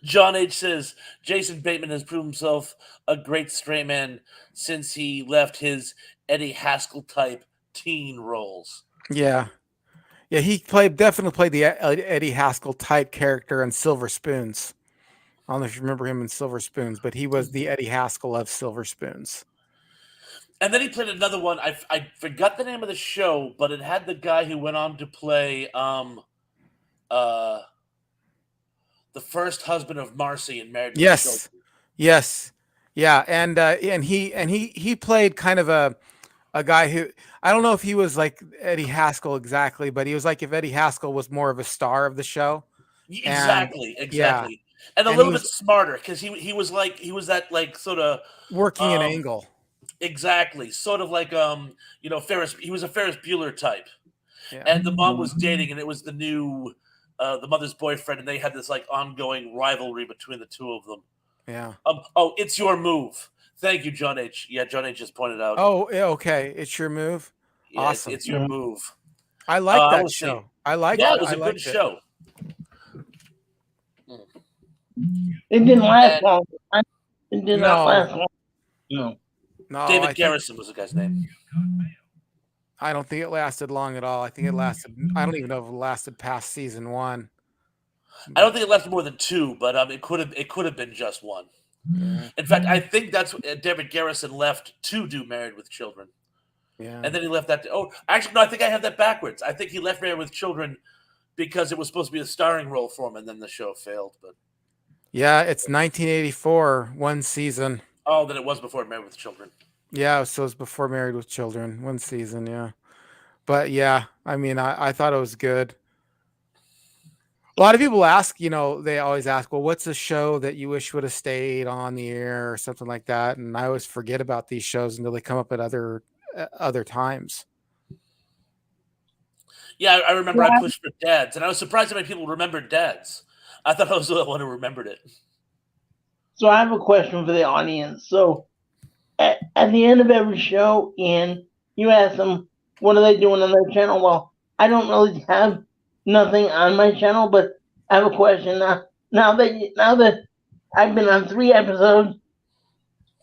John H. says Jason Bateman has proven himself a great straight man since he left his Eddie Haskell type teen roles. Yeah, he definitely played the Eddie Haskell type character in Silver Spoons. I don't know if you remember him in Silver Spoons, but he was the Eddie Haskell of Silver Spoons. And then he played another one. I forgot the name of the show, but it had the guy who went on to play the first husband of Marcy in Married with Children. Yes, yeah, and he played kind of a guy who, I don't know if he was like Eddie Haskell exactly, but he was like if Eddie Haskell was more of a star of the show. Exactly. Yeah, And a and he little bit was smarter because he was that like sort of working an um angle. exactly sort of like Ferris. He was a Ferris Bueller type, Yeah, and the mom was dating, and it was the mother's boyfriend, and they had this like ongoing rivalry between the two of them. yeah. Oh, it's your move. Thank you, John H. Yeah, John H. just pointed out. Oh, yeah, okay. It's your move. Yeah, Awesome. it's your move. I like I that was saying, show. I liked yeah, it. it was I a good liked it. show. It didn't last And long. It did not No, last long. No. no. David I think Garrison was the guy's name. I don't think it lasted long at all. I think it lasted. I don't even know if it lasted past season 1. I don't But think it lasted more than 2, but it could have been just 1. yeah, In fact, I think that's David Garrison left to do Married with Children, yeah, and then he left that. Actually, no, I think I have that backwards. I think he left Married with Children because it was supposed to be a starring role for him, and then the show failed. But yeah. It's 1984, 1 season. then it was before Married with Children. Yeah, so it's before Married with Children, 1 season. Yeah, but yeah, I mean, I thought it was good. A lot of people ask, they always ask, well, what's a show that you wish would have stayed on the air or something like that? And I always forget about these shows until they come up at other times. Yeah, I remember I pushed for Dads, and I was surprised how many people remembered Dads. I thought I was the only one who remembered it. So I have a question for the audience. So at the end of every show, Ian, you ask them, what are they doing on their channel? Well, I don't really have nothing on my channel, but I have a question now. Now that I've been on 3 episodes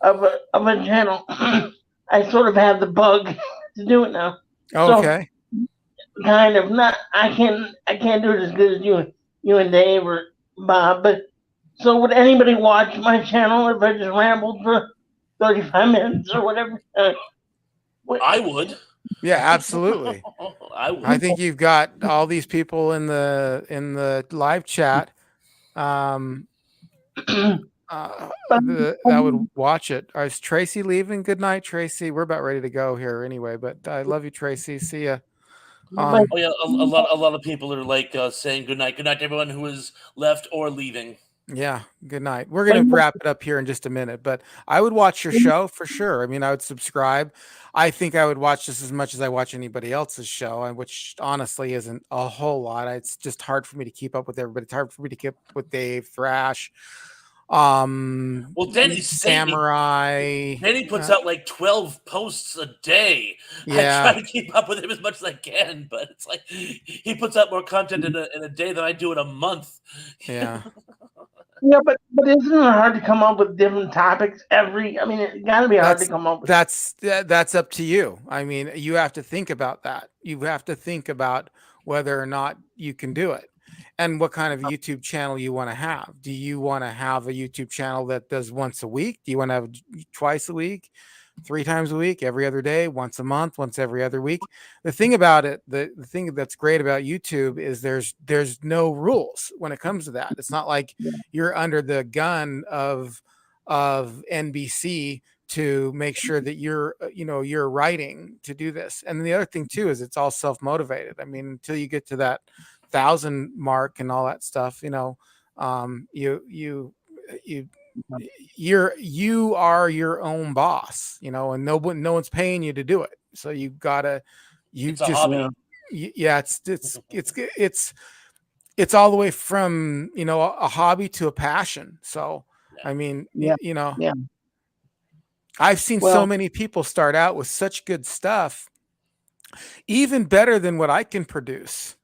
of a channel, I sort of have the bug to do it now. So Okay. kind of not. I can't do it as good as you and Dave or Bob. But so would anybody watch my channel if I just rambled for 35 minutes or whatever? I would. Yeah, absolutely. I would. I think you've got all these people in the live chat um that would watch it. Is Tracy leaving? Good night, Tracy. We're about ready to go here anyway, but I love you, Tracy. See ya. but Oh yeah, a lot of people are like saying good night to everyone who is left or leaving. Yeah, good night. We're going to wrap it up here in just a minute, but I would watch your show for sure. I mean, I would subscribe. I think I would watch this as much as I watch anybody else's show, and which honestly isn't a whole lot. It's just hard for me to keep up with everybody. It's hard for me to keep up with Dave, Thrash, Well, Samurai. Danny puts out like 12 posts a day. Yeah. I try to keep up with him as much as I can, but it's like he puts out more content in a day than I do in a month. Yeah. yeah, but isn't it hard to come up with different topics every? I mean, it got to be hard to come up with. That's up to you. I mean, you have to think about that. You have to think about whether or not you can do it and what kind of YouTube channel you want to have. Do you want to have a YouTube channel that does once a week? Do you want to have twice a week, 3 times a week, every other day, once a month, once every other week? The thing about it, the thing that's great about YouTube is there's no rules when it comes to that. It's not like you're under the gun of NBC to make sure that you're writing to do this. And the other thing too is it's all self-motivated. I mean, until you get to that 1,000 mark and all that stuff, you are your own boss, and no one's paying you to do it. So you gotta, It's a hobby. yeah, it's all the way from, a hobby to a passion. So, I mean, Yeah. I've seen so many people start out with such good stuff, even better than what I can produce.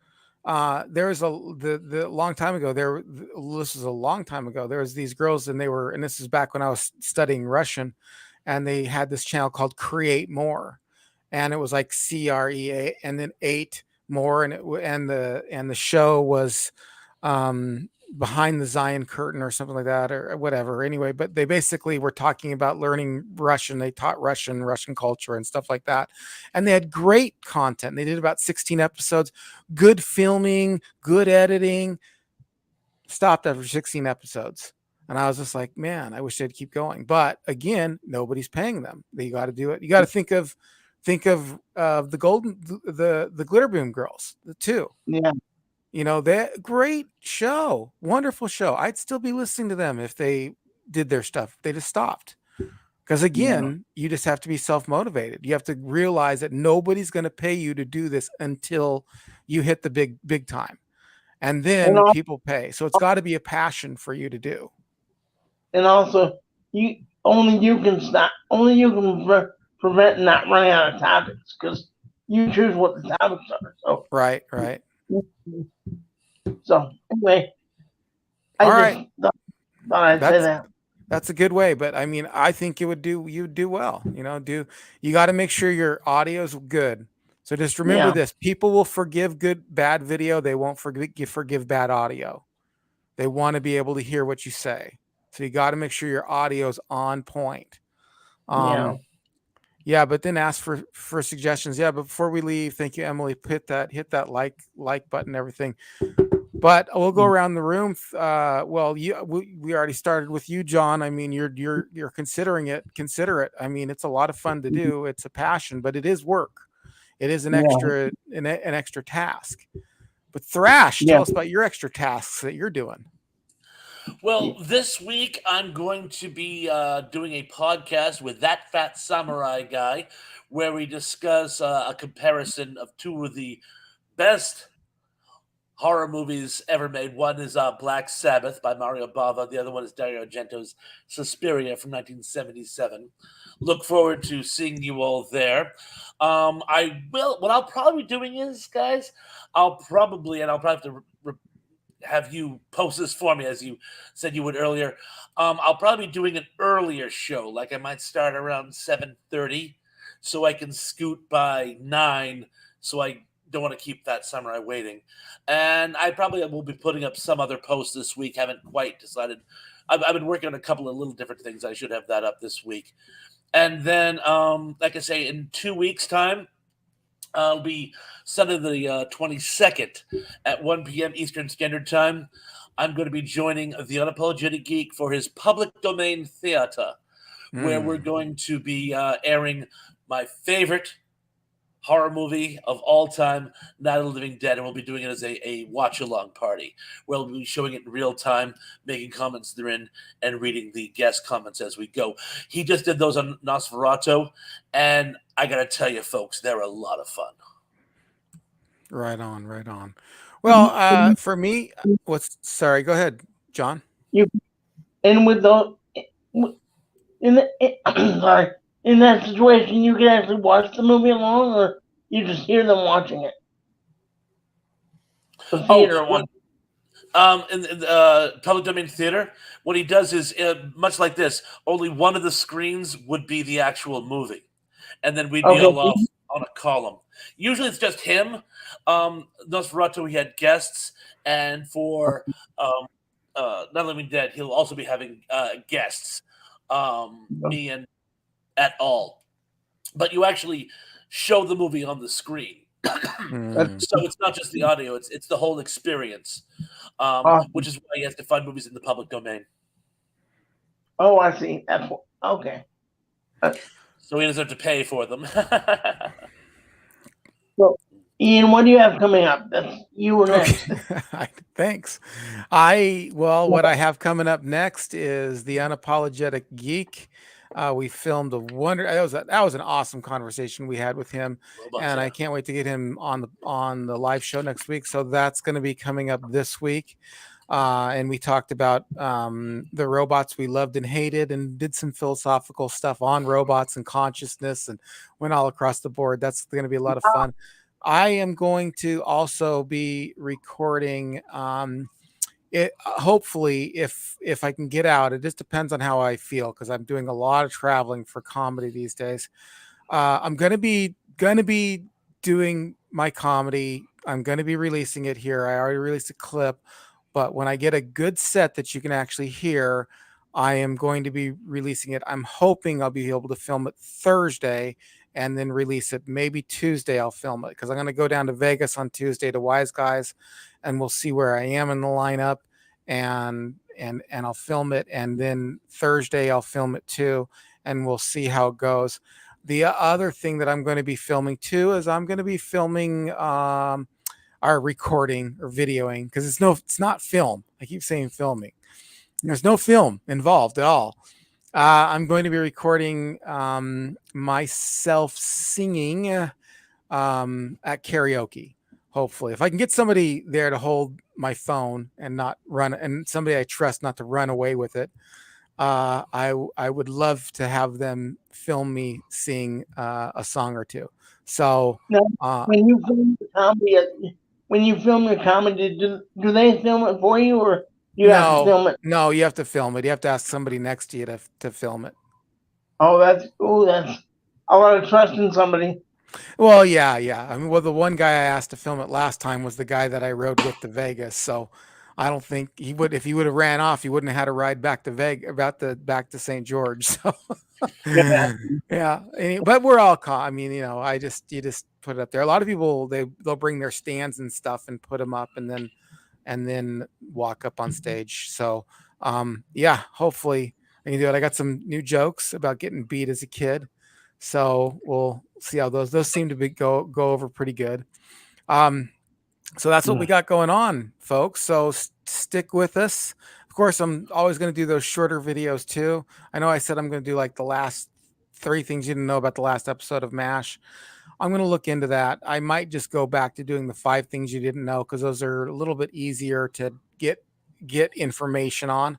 There's the long time ago this was a long time ago. There was these girls and this is back when I was studying Russian, and they had this channel called Create More, and it was like CREA and then 8 more. And the show was, Behind the Zion Curtain or something like that or whatever. Anyway, but they basically were talking about learning Russian. They taught Russian culture and stuff like that. And they had great content. They did about 16 episodes, good filming, good editing. Stopped after 16 episodes. And I was just like, man, I wish they'd keep going. But again, nobody's paying them. They got to do it. You got to think of the Glitter Boom girls, the two. Yeah. That great show, wonderful show. I'd still be listening to them if they did their stuff. They just stopped. Because Yeah. again, you just have to be self-motivated. You have to realize that nobody's going to pay you to do this until you hit the big time. And And then people pay. So it's got to be a passion for you to do. also, you can stop. Only you can prevent not running out of topics because you choose what the topics are. Right. So anyway, All I right. just thought I'd say That's that. that's a good way. But I mean, I think you'd do well. You got to make sure your audio's good. So just remember Yeah. this: people will forgive bad video. They won't forgive bad audio. They want to be able to hear what you say. So you got to make sure your audio's on point. Yeah. Yeah, but then ask for suggestions. Yeah, but before we leave, thank you, Emily. Hit that like button, everything. But we'll go around the room. Well, we already started with you, John. I mean, you're considering it. Consider it. I mean, it's a lot of fun to do. It's a passion, but it is work. It is an Yeah. extra task. But Thrash, Yeah. tell us about your extra tasks that you're doing. Well, this week I'm going to be doing a podcast with That Fat Samurai Guy, where we discuss a comparison of two of the best horror movies ever made. One is Black Sabbath by Mario Bava. The other one is Dario Argento's Suspiria from 1977. Look forward to seeing you all there. I will. What I'll probably be doing is, guys, I'll probably have to have you post this for me, as you said you would earlier. I'll probably be doing an earlier show, like I might start around 7:30, so I can scoot by 9, so I don't want to keep that samurai waiting. And I probably will be putting up some other posts this week. Haven't quite decided. I've been working on a couple of little different things. I should have that up this week. And then, like I say, in 2 weeks' time, I'll be Sunday the 22nd at 1 p.m. Eastern Standard Time. I'm going to be joining the Unapologetic Geek for his public domain theater, where we're going to be airing my favorite horror movie of all time, Night of the Living Dead, and we'll be doing it as a watch-along party, where we'll be showing it in real time, making comments therein, and reading the guest comments as we go. He just did those on Nosferatu, and I gotta tell you, folks, they're a lot of fun. Right on. Well, for me, sorry, go ahead, John. You and with those sorry, in that situation, you can actually watch the movie alone, or you just hear them watching it. The theater one. In public domain theater, what he does is much like this. Only one of the screens would be the actual movie, and then we'd be all off on a column. Usually, it's just him. Nosferatu, we had guests, and for Not Living Dead, he'll also be having guests. Me and at all, but you actually show the movie on the screen. So it's not just the audio; it's the whole experience, which is why you have to find movies in the public domain. Oh, I see. That's okay. So he doesn't have to pay for them. So, Ian, what do you have coming up? That's you were next. Okay. Thanks. What I have coming up next is the Unapologetic Geek. We filmed a wonder. That was an awesome conversation we had with him, and I can't wait to get him on the live show next week. So that's going to be coming up this week. And we talked about the robots we loved and hated, and did some philosophical stuff on robots and consciousness, and went all across the board. That's going to be a lot of fun. I am going to also be recording it, hopefully, if I can get out. It just depends on how I feel, because I'm doing a lot of traveling for comedy these days. I'm gonna be doing my comedy. I'm gonna be releasing it here. I already released a clip, but when I get a good set that you can actually hear, I am going to be releasing it. I'm hoping I'll be able to film it Thursday and then release it. Maybe Tuesday I'll film it, because I'm going to go down to Vegas on Tuesday to Wise Guys, and we'll see where I am in the lineup, and I'll film it, and then Thursday I'll film it too, and we'll see how it goes. The other thing that I'm going to be filming too is I'm going to be filming. I are recording or videoing, because it's not film. I keep saying filming. There's no film involved at all. I'm going to be recording myself singing at karaoke. Hopefully, if I can get somebody there to hold my phone and not run, and somebody I trust not to run away with it, I would love to have them film me sing a song or two. So Now, when you film the comedy, when you film your comedy, do they film it for you, or you have to film it? no, you have to film it. You have to ask somebody next to you to film it. Oh, that's a lot of trust in somebody. Well, yeah. I mean, well, the one guy I asked to film it last time was the guy that I rode with to Vegas. So I don't think he would. If he would have ran off, he wouldn't have had to ride back to Vegas, back to St. George. So Yeah. yeah. But we're all I mean, you just put it up there. A lot of people they'll bring their stands and stuff and put them up, and then walk up on stage. So yeah, hopefully I can do it. I got some new jokes about getting beat as a kid. So we'll see how those seem to go over pretty good. So that's what we got going on, folks. So stick with us. Of course, I'm always going to do those shorter videos too. I know I said I'm going to do like the last 3 things you didn't know about the last episode of MASH. I'm going to look into that. I might just go back to doing the 5 things you didn't know, because those are a little bit easier to get information on.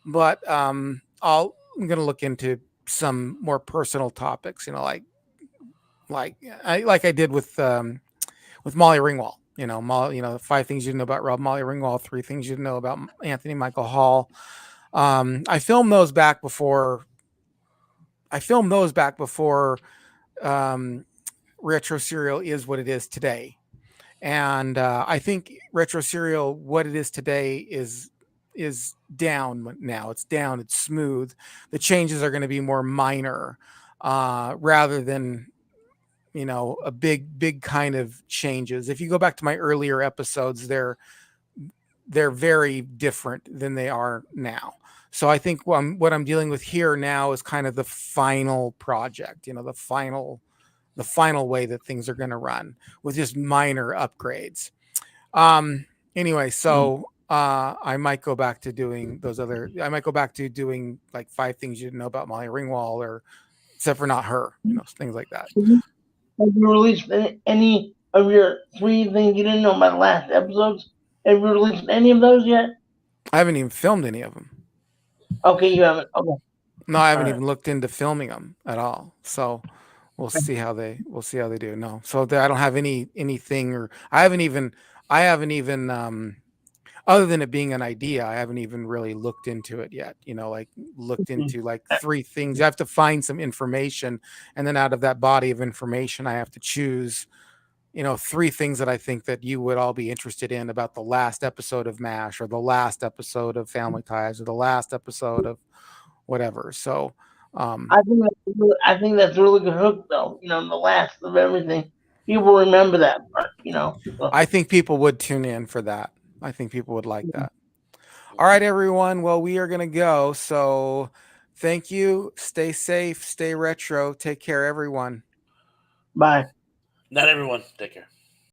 But I'm going to look into some more personal topics, like I did with Molly Ringwald. Molly, 5 things you didn't know about Molly Ringwald, 3 things you didn't know about Anthony Michael Hall. I filmed those back before. Retro Serial is what it is today. And I think Retro Serial, what it is today, is down now. It's down. It's smooth. The changes are going to be more minor, rather than a big kind of changes. If you go back to my earlier episodes, they're very different than they are now. So I think what I'm dealing with here now is kind of the final project. The final way that things are going to run, with just minor upgrades. Anyway, so I might go back to doing I might go back to doing like 5 things you didn't know about Molly Ringwald, or except for not her, things like that. Have you released any of your 3 things you didn't know about the last episodes? Have you released any of those yet? I haven't even filmed any of them. Okay, you haven't. Okay. No, I haven't even looked into filming them at all. So we'll see how they do. No, so I don't have anything, or I haven't even other than it being an idea, I haven't even really looked into it yet. Like looked into like 3 things. I have to find some information, and then out of that body of information, I have to choose 3 things that I think that you would all be interested in about the last episode of MASH, or the last episode of Family Ties, or the last episode of whatever. So I think that's a really good hook, though. The last of everything. People remember that part. So. I think people would tune in for that. I think people would like that. All right, everyone. Well, we are going to go. So thank you. Stay safe. Stay retro. Take care, everyone. Bye. Not everyone. Take care.